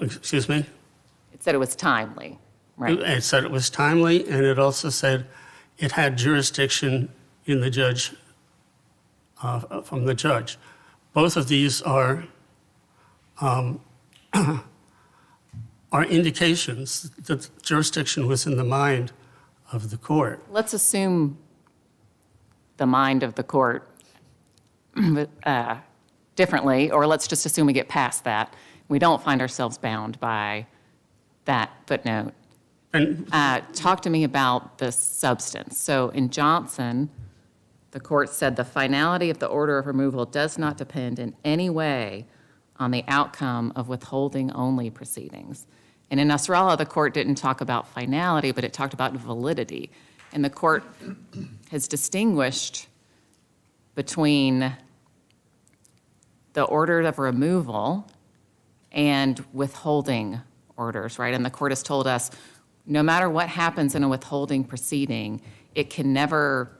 Excuse me? It said it was timely, right? It said it was timely, and it also said it had jurisdiction in the judge, from the judge. Both of these are indications that jurisdiction was in the mind of the court. Let's assume the mind of the court differently, or let's just assume we get past that. We don't find ourselves bound by that footnote. And Talk to me about the substance. So in Johnson, the court said the finality of the order of removal does not depend in any way on the outcome of withholding-only proceedings. And in Nasrallah, the court didn't talk about finality, but it talked about validity. And the court has distinguished between the order of removal and withholding orders, right? And the court has told us no matter what happens in a withholding proceeding, it can never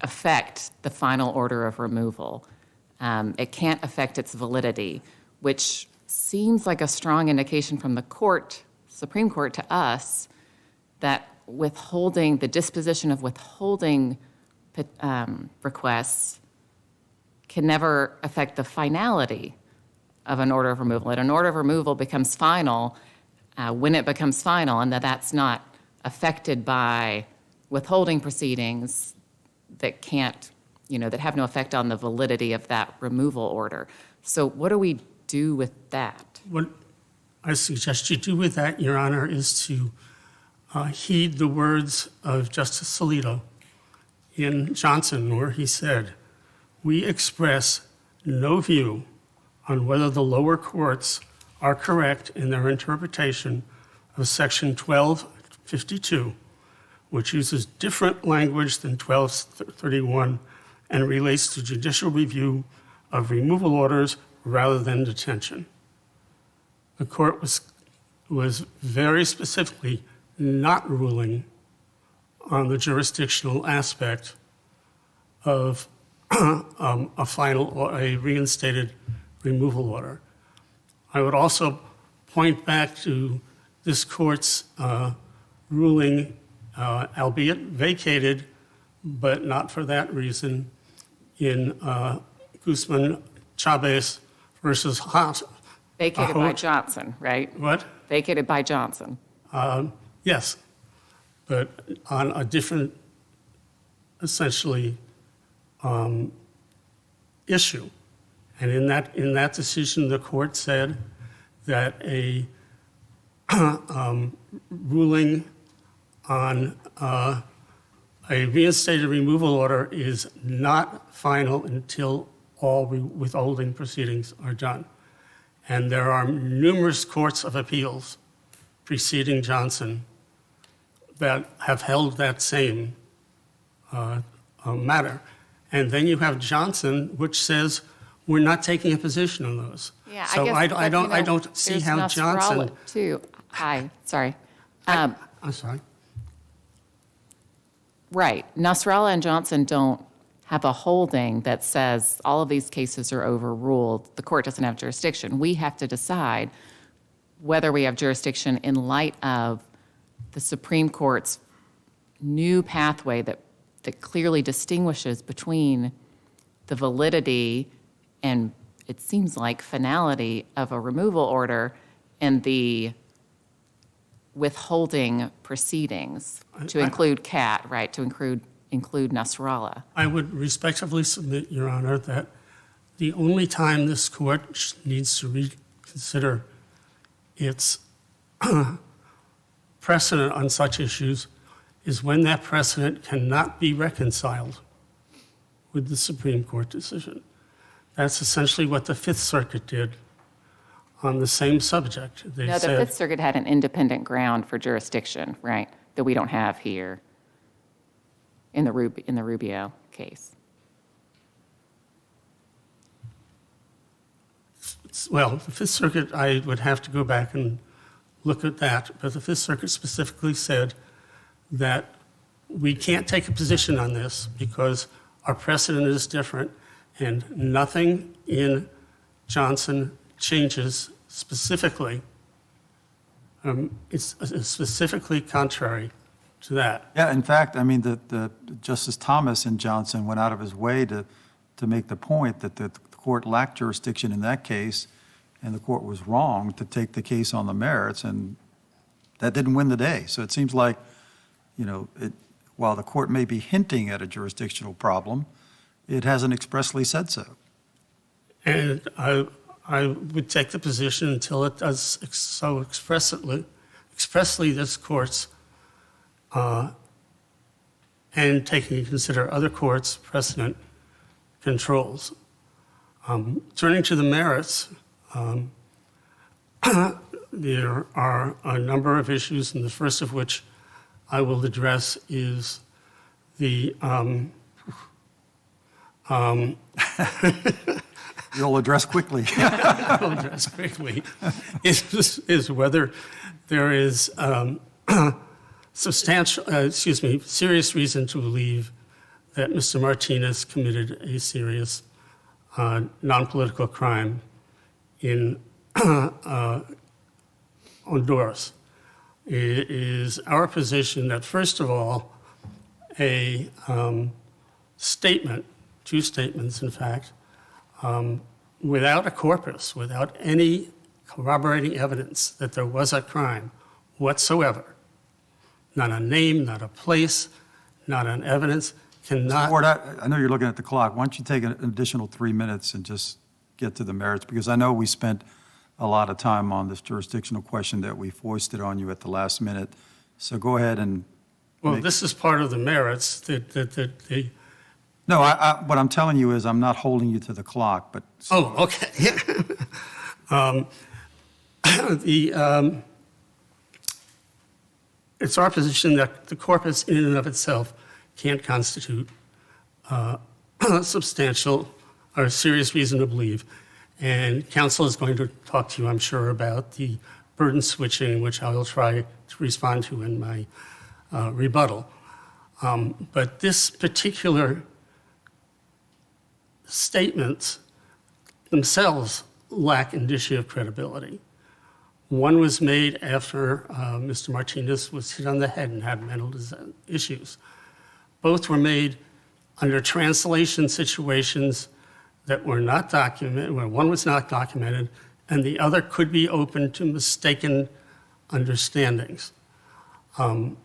affect the final order of removal. It can't affect its validity, which seems like a strong indication from the court, Supreme Court, to us that withholding, the disposition of withholding requests can never affect the finality of an order of removal. And an order of removal becomes final when it becomes final, and that's not affected by withholding proceedings that can't, that have no effect on the validity of that removal order. So what do we do with that? what I suggest you do with that, Your Honor, is to heed the words of Justice Alito in Johnson, where he said, "We express no view on whether the lower courts are correct in their interpretation of Section 1252, which uses different language than 1231 and relates to judicial review of removal orders rather than detention." The court was very specifically not ruling on the jurisdictional aspect of a final or a reinstated removal order. I would also point back to this court's ruling, albeit vacated, but not for that reason, in Guzman Chavez versus Haas. Vacated by Johnson, right? What? Vacated by Johnson. Yes, but on a different, essentially, issue. And in that decision, the court said that a ruling on a reinstated removal order is not final until all withholding proceedings are done. And there are numerous courts of appeals preceding Johnson that have held that same matter. And then you have Johnson, which says we're not taking a position on those. Yeah, So guess, I but, don't see there's how Nasrallah, Johnson. Too. Hi, sorry. I'm sorry. Right. Nasrallah and Johnson don't have a holding that says all of these cases are overruled. The court doesn't have jurisdiction. We have to decide whether we have jurisdiction in light of the Supreme Court's new pathway that clearly distinguishes between the validity and, it seems like, finality of a removal order and the withholding proceedings to include CAT, right, to include Nasrallah. I would respectfully submit, Your Honor, that the only time this court needs to reconsider its precedent on such issues is when that precedent cannot be reconciled with the Supreme Court decision. That's essentially what the Fifth Circuit did on the same subject. They No, the said, Fifth Circuit had an independent ground for jurisdiction, right, that we don't have here in the Rubio case. well, the Fifth Circuit, I would have to go back and look at that, but the Fifth Circuit specifically said that we can't take a position on this because our precedent is different and nothing in Johnson changes specifically. It's specifically contrary to that. Yeah, in fact, I mean, the Justice Thomas in Johnson went out of his way to make the point that the court lacked jurisdiction in that case, and the court was wrong to take the case on the merits, and that didn't win the day. So it seems like, while the court may be hinting at a jurisdictional problem, it hasn't expressly said so. And I would take the position until it does so expressly this court's, and taking into consider other courts' precedent controls. Turning to the merits, there are a number of issues, and the first of which I will address is the You'll address quickly. I'll address quickly, is whether there is serious reason to believe that Mr. Martinez committed a serious non-political crime in Honduras. It is our position that, first of all, a statement, two statements in fact, without a corpus, without any corroborating evidence that there was a crime whatsoever, not a name, not a place, not an evidence, cannot. Ward, I know you're looking at the clock. Why don't you take an additional 3 minutes and just get to the merits? Because I know we spent a lot of time on this jurisdictional question that we foisted on you at the last minute. So go ahead and. Well, this is part of the merits that they. No, what I'm telling you is I'm not holding you to the clock, but. Oh, okay. It's our position that the corpus in and of itself can't constitute substantial or serious reason to believe. And counsel is going to talk to you, I'm sure, about the burden switching, which I will try to respond to in my rebuttal. But this particular statements themselves lack indicia of credibility. One was made after Mr. Martinez was hit on the head and had mental issues. Both were made under translation situations that were not documented, where one was not documented, and the other could be open to mistaken understandings. In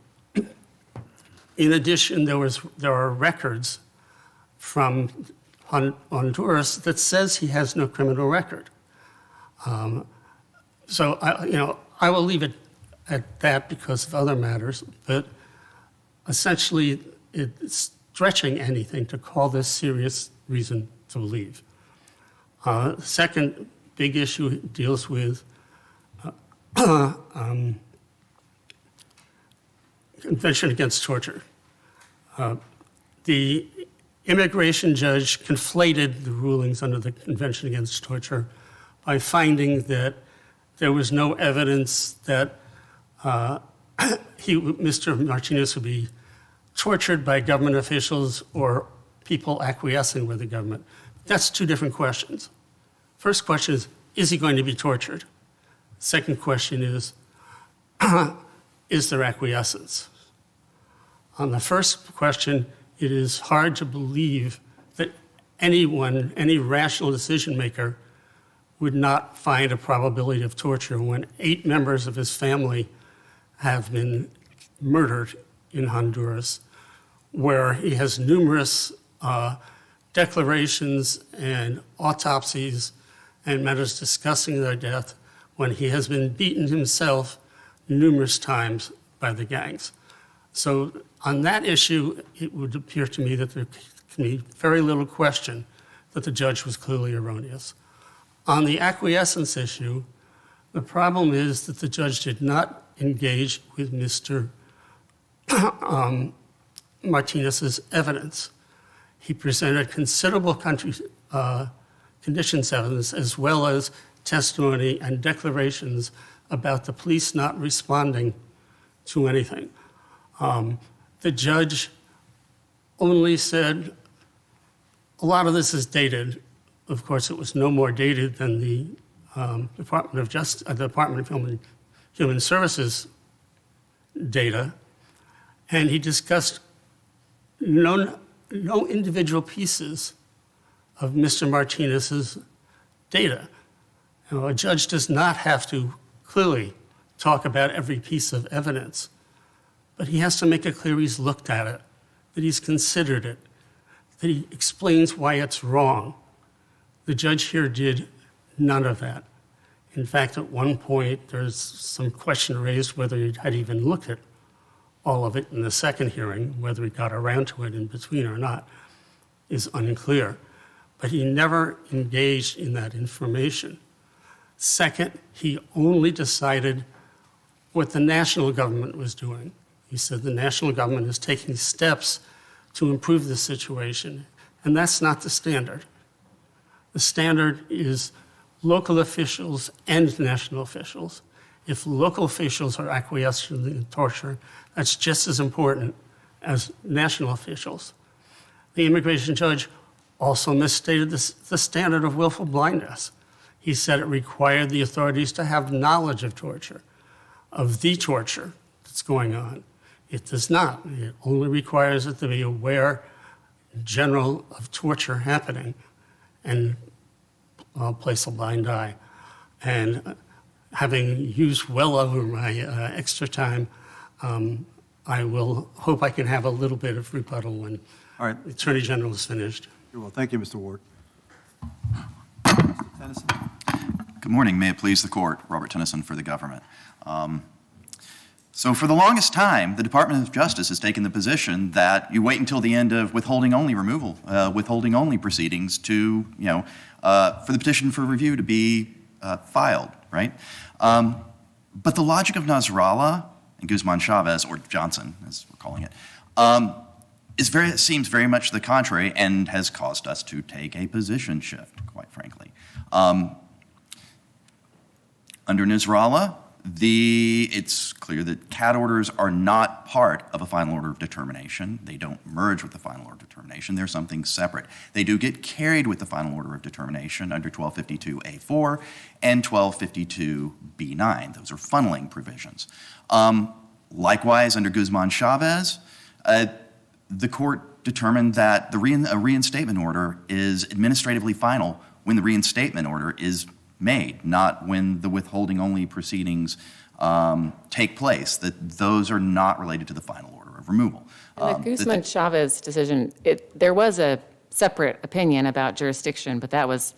addition, there are records from Honduras that says he has no criminal record. So I will leave it at that because of other matters, but essentially it's stretching anything to call this serious reason to believe. The second big issue deals with Convention Against Torture. The immigration judge conflated the rulings under the Convention Against Torture by finding that there was no evidence that Mr. Martinez would be tortured by government officials or people acquiescing with the government. That's two different questions. First question is he going to be tortured? Second question is there acquiescence? On the first question, it is hard to believe that anyone, any rational decision maker, would not find a probability of torture when 8 members of his family have been murdered in Honduras, where he has numerous declarations and autopsies and matters discussing their death, when he has been beaten himself numerous times by the gangs. So on that issue, it would appear to me that there can be very little question that the judge was clearly erroneous. On the acquiescence issue, the problem is that the judge did not engage with Mr. Martinez's evidence. He presented considerable conditions evidence as well as testimony and declarations about the police not responding to anything. The judge only said, a lot of this is dated. Of course, it was no more dated than the Department of Human Services data, and he discussed no individual pieces of Mr. Martinez's data. You know, a judge does not have to clearly talk about every piece of evidence, but he has to make it clear he's looked at it, that he's considered it, that he explains why it's wrong. The judge here did none of that. In fact, at one point, there's some question raised whether he had even looked at all of it in the second hearing. Whether he got around to it in between or not is unclear. But he never engaged in that information. Second, he only decided what the national government was doing. He said the national government is taking steps to improve the situation, and that's not the standard. The standard is local officials and national officials. If local officials are acquiescing in torture, that's just as important as national officials. The immigration judge also misstated the standard of willful blindness. He said it required the authorities to have knowledge of torture, of the torture that's going on. It does not. It only requires it to be aware in general of torture happening and place a blind eye. And having used well over my extra time, I will hope I can have a little bit of rebuttal when All right. the Attorney General is finished. Well, thank you, Mr. Ward. Tennyson? Good morning. May it please the court. Robert Tennyson for the government. So for the longest time, the Department of Justice has taken the position that you wait until the end of withholding-only removal, withholding-only proceedings to, for the petition for review to be filed, right? But the logic of Nasrallah and Guzman Chavez, or Johnson, as we're calling it, seems very much the contrary and has caused us to take a position shift, quite frankly. Under Nasrallah, it's clear that CAT orders are not part of a final order of determination. They don't merge with the final order of determination. They're something separate. They do get carried with the final order of determination under 1252A4 and 1252B9. Those are funneling provisions. Likewise, under Guzman Chavez, the court determined that a reinstatement order is administratively final when the reinstatement order is made, not when the withholding-only proceedings take place, that those are not related to the final order of removal. The Guzman Chavez decision, there was a separate opinion about jurisdiction, but that was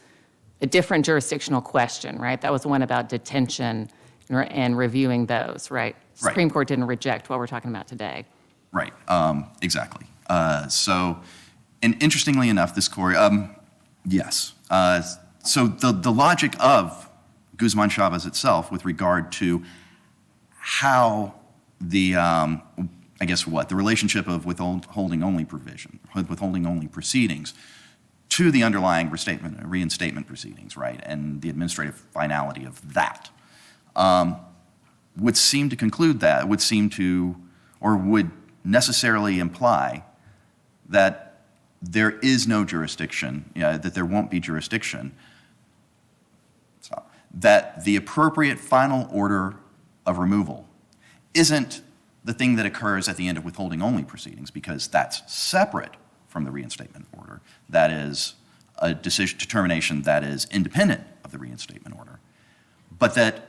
a different jurisdictional question, right? That was the one about detention and reviewing those, right? Supreme Court didn't reject what we're talking about today. Right, exactly. So, and interestingly enough, this court, yes. So the logic of Guzman Chavez itself with regard to how the, the relationship of withholding-only provision, withholding-only proceedings to the underlying reinstatement proceedings, right, and the administrative finality of that, would seem to conclude that, would seem to, or would necessarily imply that there is no jurisdiction, that there won't be jurisdiction, that the appropriate final order of removal isn't the thing that occurs at the end of withholding only proceedings, because that's separate from the reinstatement order. That is a determination that is independent of the reinstatement order. But that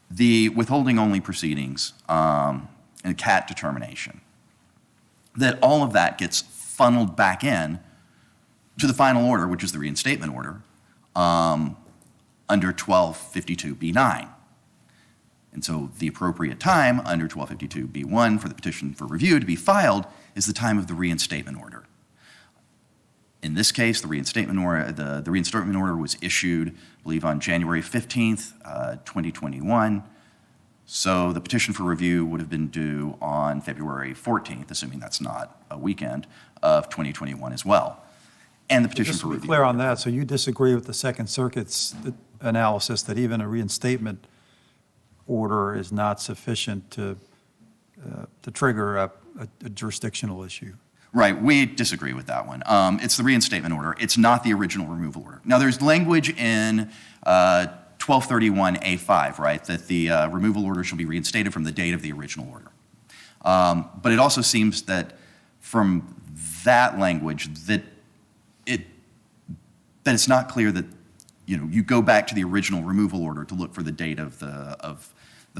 the withholding only proceedings and CAT determination, that all of that gets funneled back in to the final order, which is the reinstatement order, under 1252b9. And so the appropriate time under 1252b1 for the petition for review to be filed is the time of the reinstatement order. In this case, the reinstatement order was issued, I believe, on January 15th, 2021. So the petition for review would have been due on February 14th, assuming that's not a weekend, of 2021 as well. And the petition Just for to be review. clear on that, so you disagree with the Second Circuit's analysis that even a reinstatement order is not sufficient to trigger a jurisdictional issue? Right, we disagree with that one. It's the reinstatement order. It's not the original removal order. Now, there's language in 1231A5, right, that the removal order shall be reinstated from the date of the original order. But it also seems that from that language that it's not clear that you go back to the original removal order to look for the date of the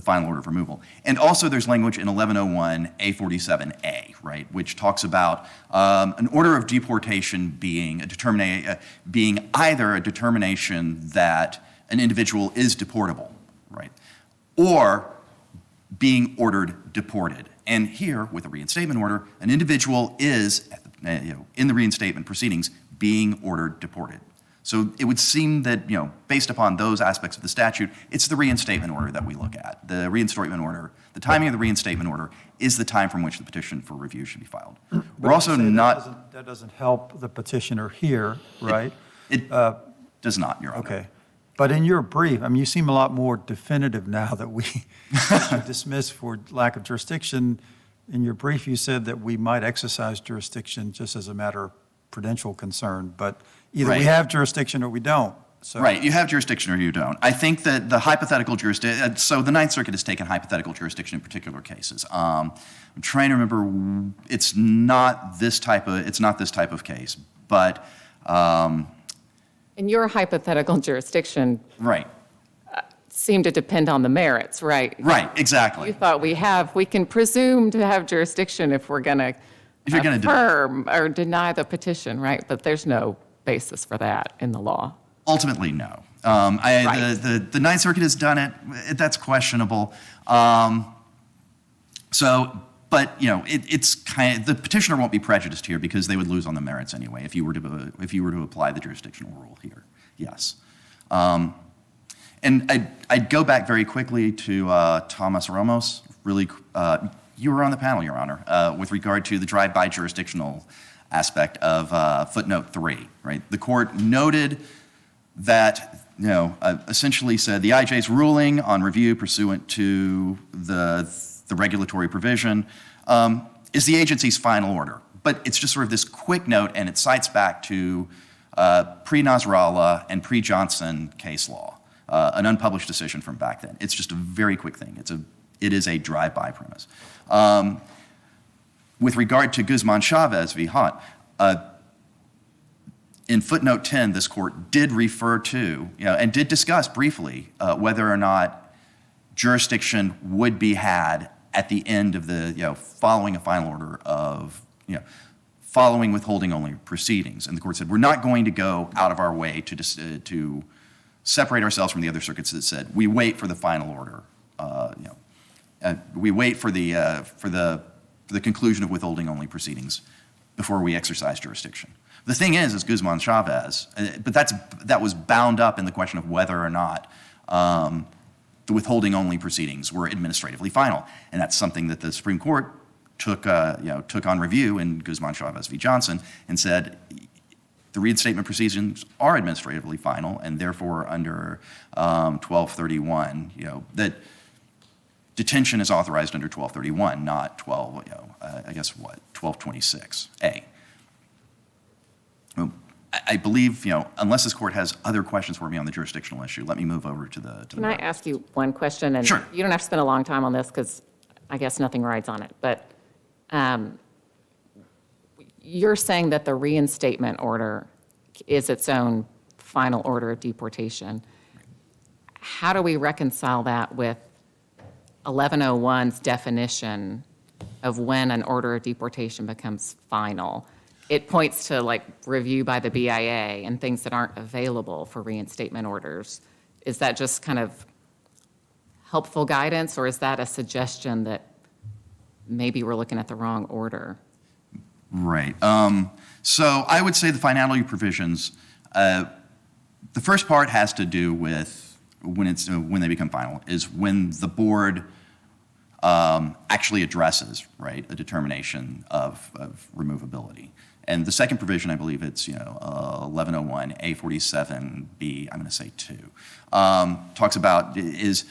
final order of removal. And also there's language in 1101A47A, right, which talks about an order of deportation being being either a determination that an individual is deportable, right, or being ordered deported. And here, with a reinstatement order, an individual is, in the reinstatement proceedings, being ordered deported. So it would seem that, based upon those aspects of the statute, it's the reinstatement order that we look at. The reinstatement order, the timing of the reinstatement order is the time from which the petition for review should be filed. We're also not... That doesn't help the petitioner here, right? It does not, Your Honor. Okay. But in your brief, you seem a lot more definitive now that we should dismiss for lack of jurisdiction. In your brief, you said that we might exercise jurisdiction just as a matter of prudential concern, but either we have jurisdiction or we don't. So. Right, you have jurisdiction or you don't. I think that the hypothetical jurisdiction, so the Ninth Circuit has taken hypothetical jurisdiction in particular cases. I'm trying to remember, it's not this type of case, but... In your hypothetical jurisdiction... Right. Seem to depend on the merits, right? Right, exactly. You thought we can presume to have jurisdiction if we're going to affirm or deny the petition, right? But there's no basis for that in the law. Ultimately, no. Right. The Ninth Circuit has done it. That's questionable. But it's kind of, the petitioner won't be prejudiced here because they would lose on the merits anyway if you were to apply the jurisdictional rule here. Yes. And I'd go back very quickly to Thomas Ramos. Really, you were on the panel, Your Honor, with regard to the drive-by jurisdictional aspect of footnote 3. Right. The court noted that essentially said the IJ's ruling on review pursuant to the regulatory provision is the agency's final order. But it's just sort of this quick note, and it cites back to pre-Nasrallah and pre-Johnson case law, an unpublished decision from back then. It's just a very quick thing. It is a drive-by premise. With regard to Guzman Chavez v. Hunt, in footnote 10, this court did refer to, and did discuss briefly whether or not jurisdiction would be had at the end of the, following a final order of, following withholding only proceedings. And the court said, we're not going to go out of our way to separate ourselves from the other circuits that said, we wait for the final order, we wait for the conclusion of withholding only proceedings before we exercise jurisdiction. The thing is Guzman Chavez, but that was bound up in the question of whether or not the withholding only proceedings were administratively final, and that's something that the Supreme Court took on review in Guzman Chavez v. Johnson and said, The reinstatement proceedings are administratively final, and therefore under 1231, that detention is authorized under 1231, not 1226A. I believe, unless this court has other questions for me on the jurisdictional issue, let me move over to the. Can I ask you one question? And Sure. you don't have to spend a long time on this because I guess nothing rides on it. But you're saying that the reinstatement order is its own final order of deportation. How do we reconcile that with 1101's definition of when an order of deportation becomes final? It points to like review by the BIA and things that aren't available for reinstatement orders. Is that just kind of helpful guidance, or is that a suggestion that maybe we're looking at the wrong order? Right. So I would say the finality provisions, the first part has to do with when they become final, is when the board actually addresses, right, a determination of removability. And the second provision, I believe it's 1101 A47B, I'm going to say 2, talks about is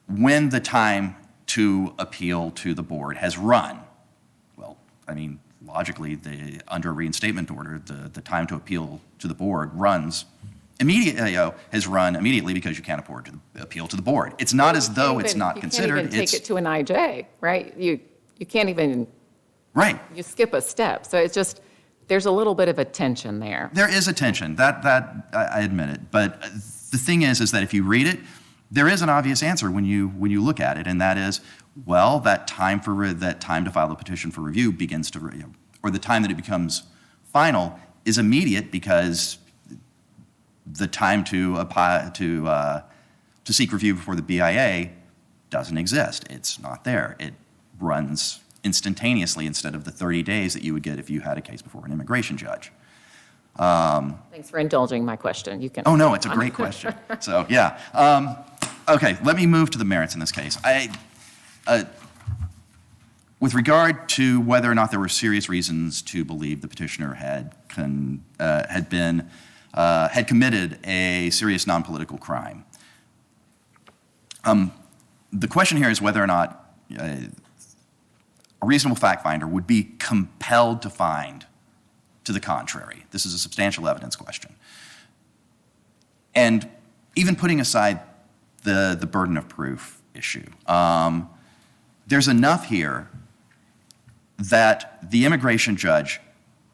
when the time to appeal to the board has run. Well, I mean, logically, under a reinstatement order, the time to appeal to the board runs immediately, has run immediately because you can't afford to appeal to the board. It's not as though it's not considered. You can't even take it to an IJ, right? You can't even. Right. You skip a step. So it's just, there's a little bit of a tension there. There is a tension. That I admit it. But the thing is that if you read it, there is an obvious answer when you look at it, and that is, well, that time to file the petition for review begins to, or the time that it becomes final is immediate because the time to apply to seek review before the BIA doesn't exist. It's not there. It runs instantaneously instead of the 30 days that you would get if you had a case before an immigration judge. Thanks for indulging my question. You can. Oh, no, it's a great question. So, yeah. Okay, let me move to the merits in this case. With regard to whether or not there were serious reasons to believe the petitioner had committed a serious non-political crime, the question here is whether or not a reasonable fact finder would be compelled to find to the contrary. This is a substantial evidence question. And even putting aside the burden of proof issue, there's enough here that the immigration judge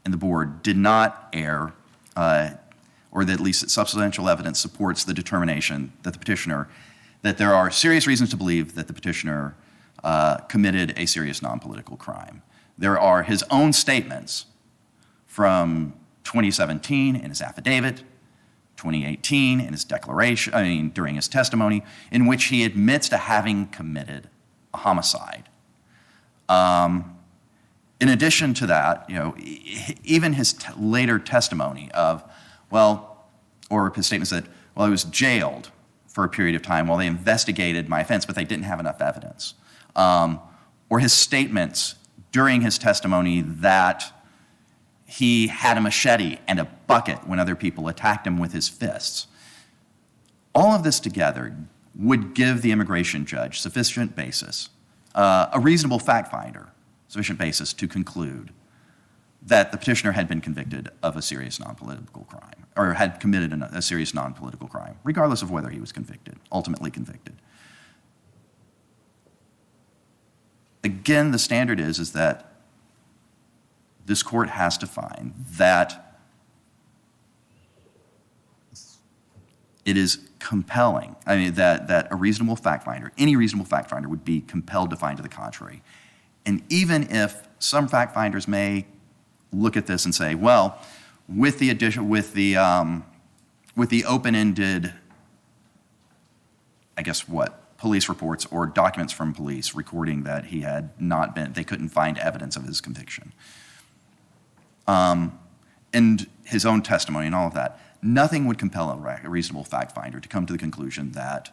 and the board did not err, or that at least substantial evidence supports the determination that the petitioner, that there are serious reasons to believe that the petitioner committed a serious non-political crime. There are his own statements from 2017 in his affidavit, 2018 in his declaration, during his testimony, in which he admits to having committed a homicide. In addition to that, even his later testimony of, or his statements that, I was jailed for a period of time while they investigated my offense, but they didn't have enough evidence. Or his statements during his testimony that he had a machete and a bucket when other people attacked him with his fists. All of this together would give the immigration judge sufficient basis, a reasonable fact finder, sufficient basis to conclude that the petitioner had been convicted of a serious non-political crime, or had committed a serious non-political crime, regardless of whether he was ultimately convicted. Again, the standard is that this court has to find that it is compelling, that a reasonable fact finder, any reasonable fact finder would be compelled to find to the contrary. And even if some fact finders may look at this and say, with the open-ended, police reports or documents from police recording that he had not been, they couldn't find evidence of his conviction. And his own testimony and all of that, nothing would compel a reasonable fact finder to come to the conclusion that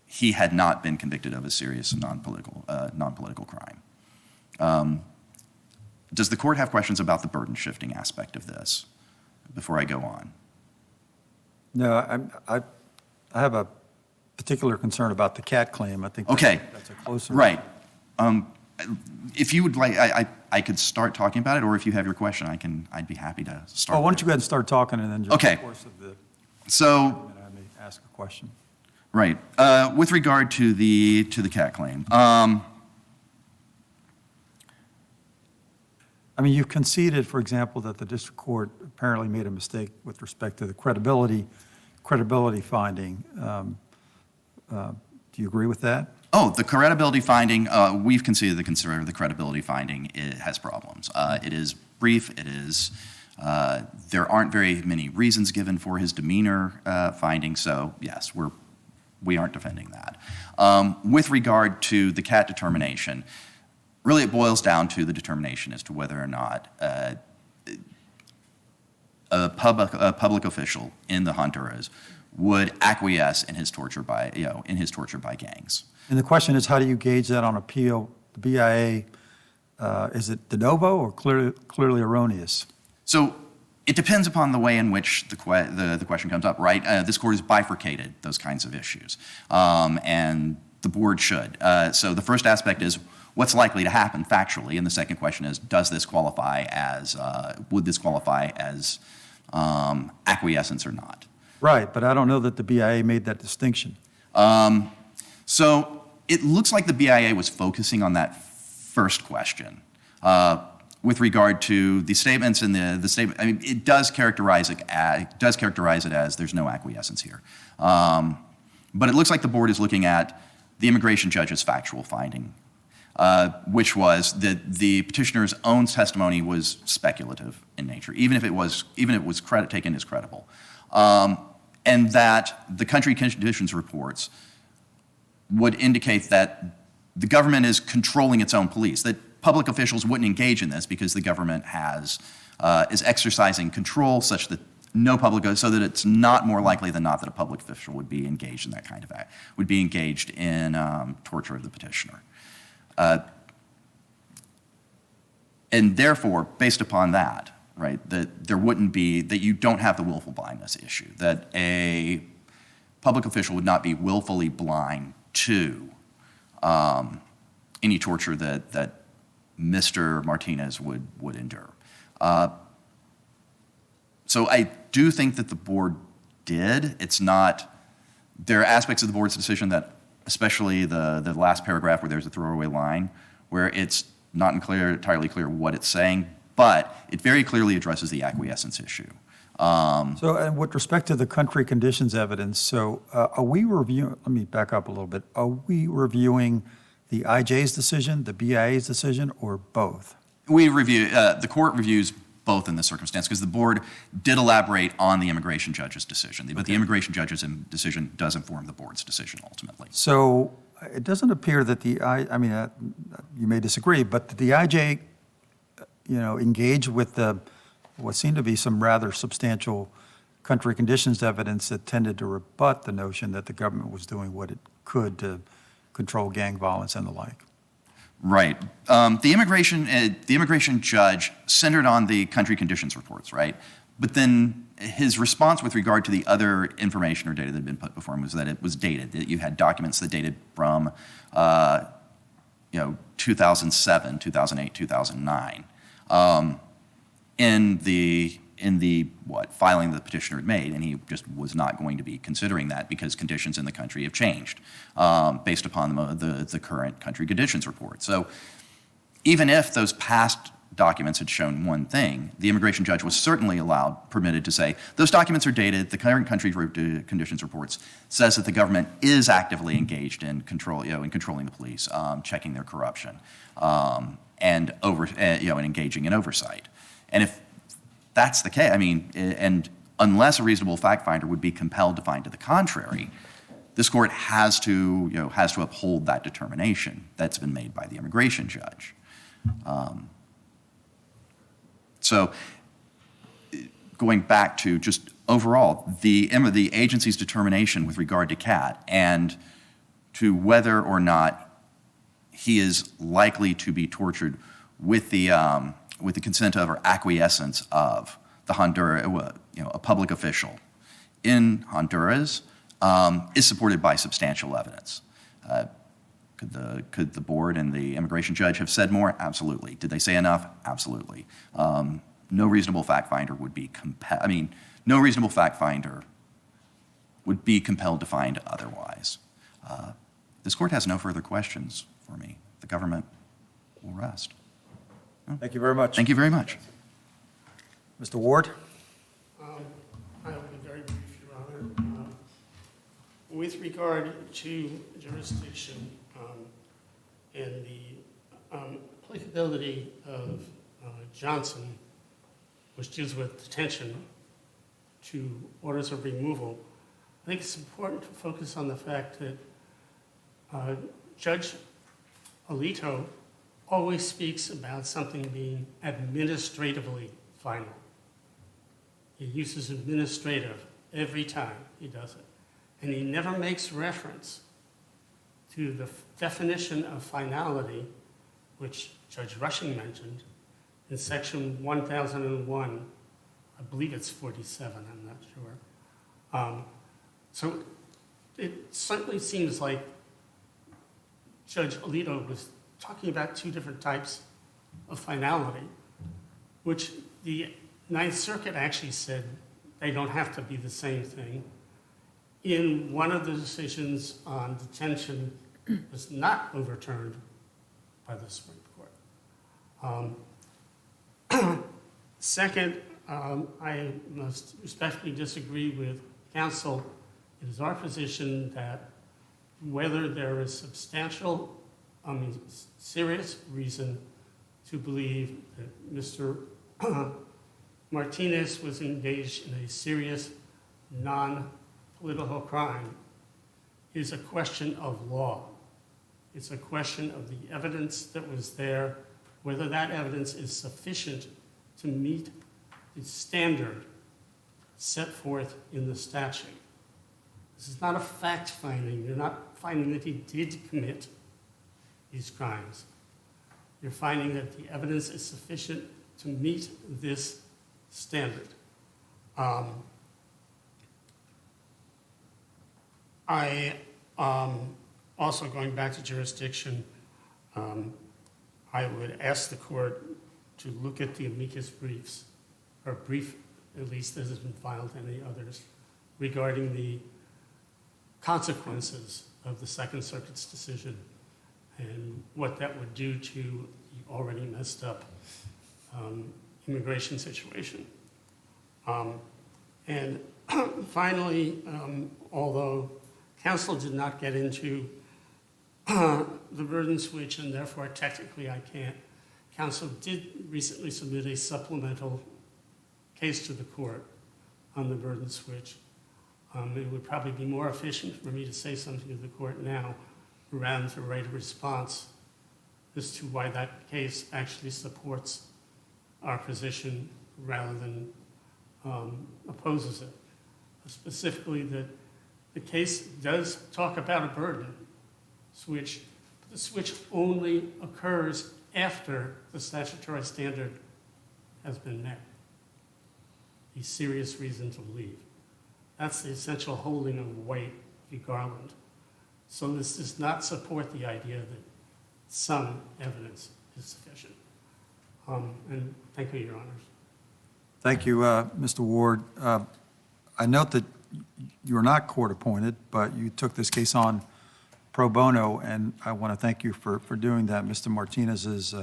he had not been convicted of a serious non-political crime. Does the court have questions about the burden shifting aspect of this before I go on? No, I have a particular concern about the cat claim. I think Okay. that's a closer. Right. If you would like, I could start talking about it, or if you have your question, I'd be happy to start. Well, why don't you go ahead and start talking, and then just Okay. in the course of the So, argument, I may ask a question. right, with regard to the cat claim, I mean, you've conceded, for example, that the district court apparently made a mistake with respect to the credibility finding. Do you agree with that? oh, the credibility finding, we've conceded the credibility finding, it has problems. It is brief, it is, there aren't very many reasons given for his demeanor finding, so yes, we aren't defending that. With regard to the cat determination, really it boils down to the determination as to whether or not a public official in the Honduras would acquiesce in his torture by gangs. And the question is, how do you gauge that on appeal? The BIA, is it de novo or clearly erroneous? So it depends upon the way in which the question comes up, right? This court has bifurcated those kinds of issues, and the board should. So the first aspect is what's likely to happen factually, and the second question is, would this qualify as acquiescence or not? Right, but I don't know that the BIA made that distinction. So it looks like the BIA was focusing on that first question with regard to the statements and the statement. I mean, it does characterize it as there's no acquiescence here. But it looks like the board is looking at the immigration judge's factual finding, which was that the petitioner's own testimony was speculative in nature, even if it was taken as credible, and that the country conditions reports would indicate that the government is controlling its own police, that public officials wouldn't engage in this because the government is exercising control such that so that it's not more likely than not that a public official would be engaged in that kind of act, would be engaged in torture of the petitioner. And therefore, based upon that, right, that you don't have the willful blindness issue, that a public official would not be willfully blind to any torture that Mr. Martinez would endure. So I do think that the board did. There are aspects of the board's decision that, especially the last paragraph where there's a throwaway line, where it's not entirely clear what it's saying, but it very clearly addresses the acquiescence issue. So, and with respect to the country conditions evidence, so are we reviewing, let me back up a little bit, are we reviewing the IJ's decision, the BIA's decision, or both? The court reviews both in this circumstance, because the board did elaborate on the immigration judge's decision, but the immigration judge's decision does inform the board's decision ultimately. So it doesn't appear that you may disagree, but the IJ, engaged with what seemed to be some rather substantial country conditions evidence that tended to rebut the notion that the government was doing what it could to control gang violence and the like. Right. The immigration judge centered on the country conditions reports, right? But then his response with regard to the other information or data that had been put before him was that it was dated, that you had documents that dated from 2007, 2008, 2009. In the filing the petitioner had made, and he just was not going to be considering that because conditions in the country have changed based upon the current country conditions report. So even if those past documents had shown one thing, the immigration judge was certainly permitted to say, those documents are dated, the current country conditions reports says that the government is actively engaged in controlling the police, checking their corruption, and engaging in oversight. And if that's the case, and unless a reasonable fact finder would be compelled to find to the contrary, this court has to uphold that determination that's been made by the immigration judge. So going back to just overall, the agency's determination with regard to Kat and to whether or not he is likely to be tortured with the with the consent of or acquiescence of the a public official in Honduras is supported by substantial evidence. Could the board and the immigration judge have said more? Absolutely. Did they say enough? Absolutely. No reasonable fact finder would be no reasonable fact finder would be compelled to find otherwise. This court has no further questions for me. The government will rest. Thank you very much. Thank you very much. Mr. Ward? I will be very brief, Your Honor. With regard to jurisdiction and the applicability of Johnson, which deals with detention, to orders of removal, I think it's important to focus on the fact that Judge Alito always speaks about something being administratively final. He uses administrative every time he does it. And he never makes reference to the definition of finality, which Judge Rushing mentioned, in section 1001, I believe it's 47, I'm not sure. So it certainly seems like Judge Alito was talking about two different types of finality, which the Ninth Circuit actually said they don't have to be the same thing. In one of the decisions on detention was not overturned by the Supreme Court. Second, I must respectfully disagree with counsel. It is our position that whether there is serious reason to believe that Mr. Martinez was engaged in a serious non-political crime is a question of law. It's a question of the evidence that was there, whether that evidence is sufficient to meet the standard set forth in the statute. This is not a fact finding. You're not finding that he did commit these crimes. You're finding that the evidence is sufficient to meet this standard. Also going back to jurisdiction, I would ask the court to look at the amicus briefs, or brief at least that has been filed, any others, regarding the consequences of the Second Circuit's decision and what that would do to the already messed up immigration situation. And finally, although counsel did not get into the burden switch, and therefore technically I can't, counsel did recently submit a supplemental case to the court on the burden switch. It would probably be more efficient for me to say something to the court now rather than to write a response as to why that case actually supports our position rather than opposes it. Specifically, that the case does talk about a burden switch, but the switch only occurs after the statutory standard has been met. A serious reason to leave. That's the essential holding of White v. Garland. So this does not support the idea that some evidence is sufficient. And thank you, Your Honors. Thank you, Mr. Ward. I note that you're not court-appointed, but you took this case on pro bono, and I want to thank you for doing that. Mr. Martinez's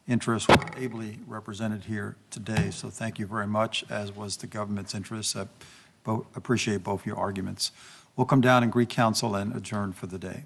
interests were ably represented here today, so thank you very much, as was the government's interests. I appreciate both your arguments. We'll come down and greet counsel and adjourn for the day.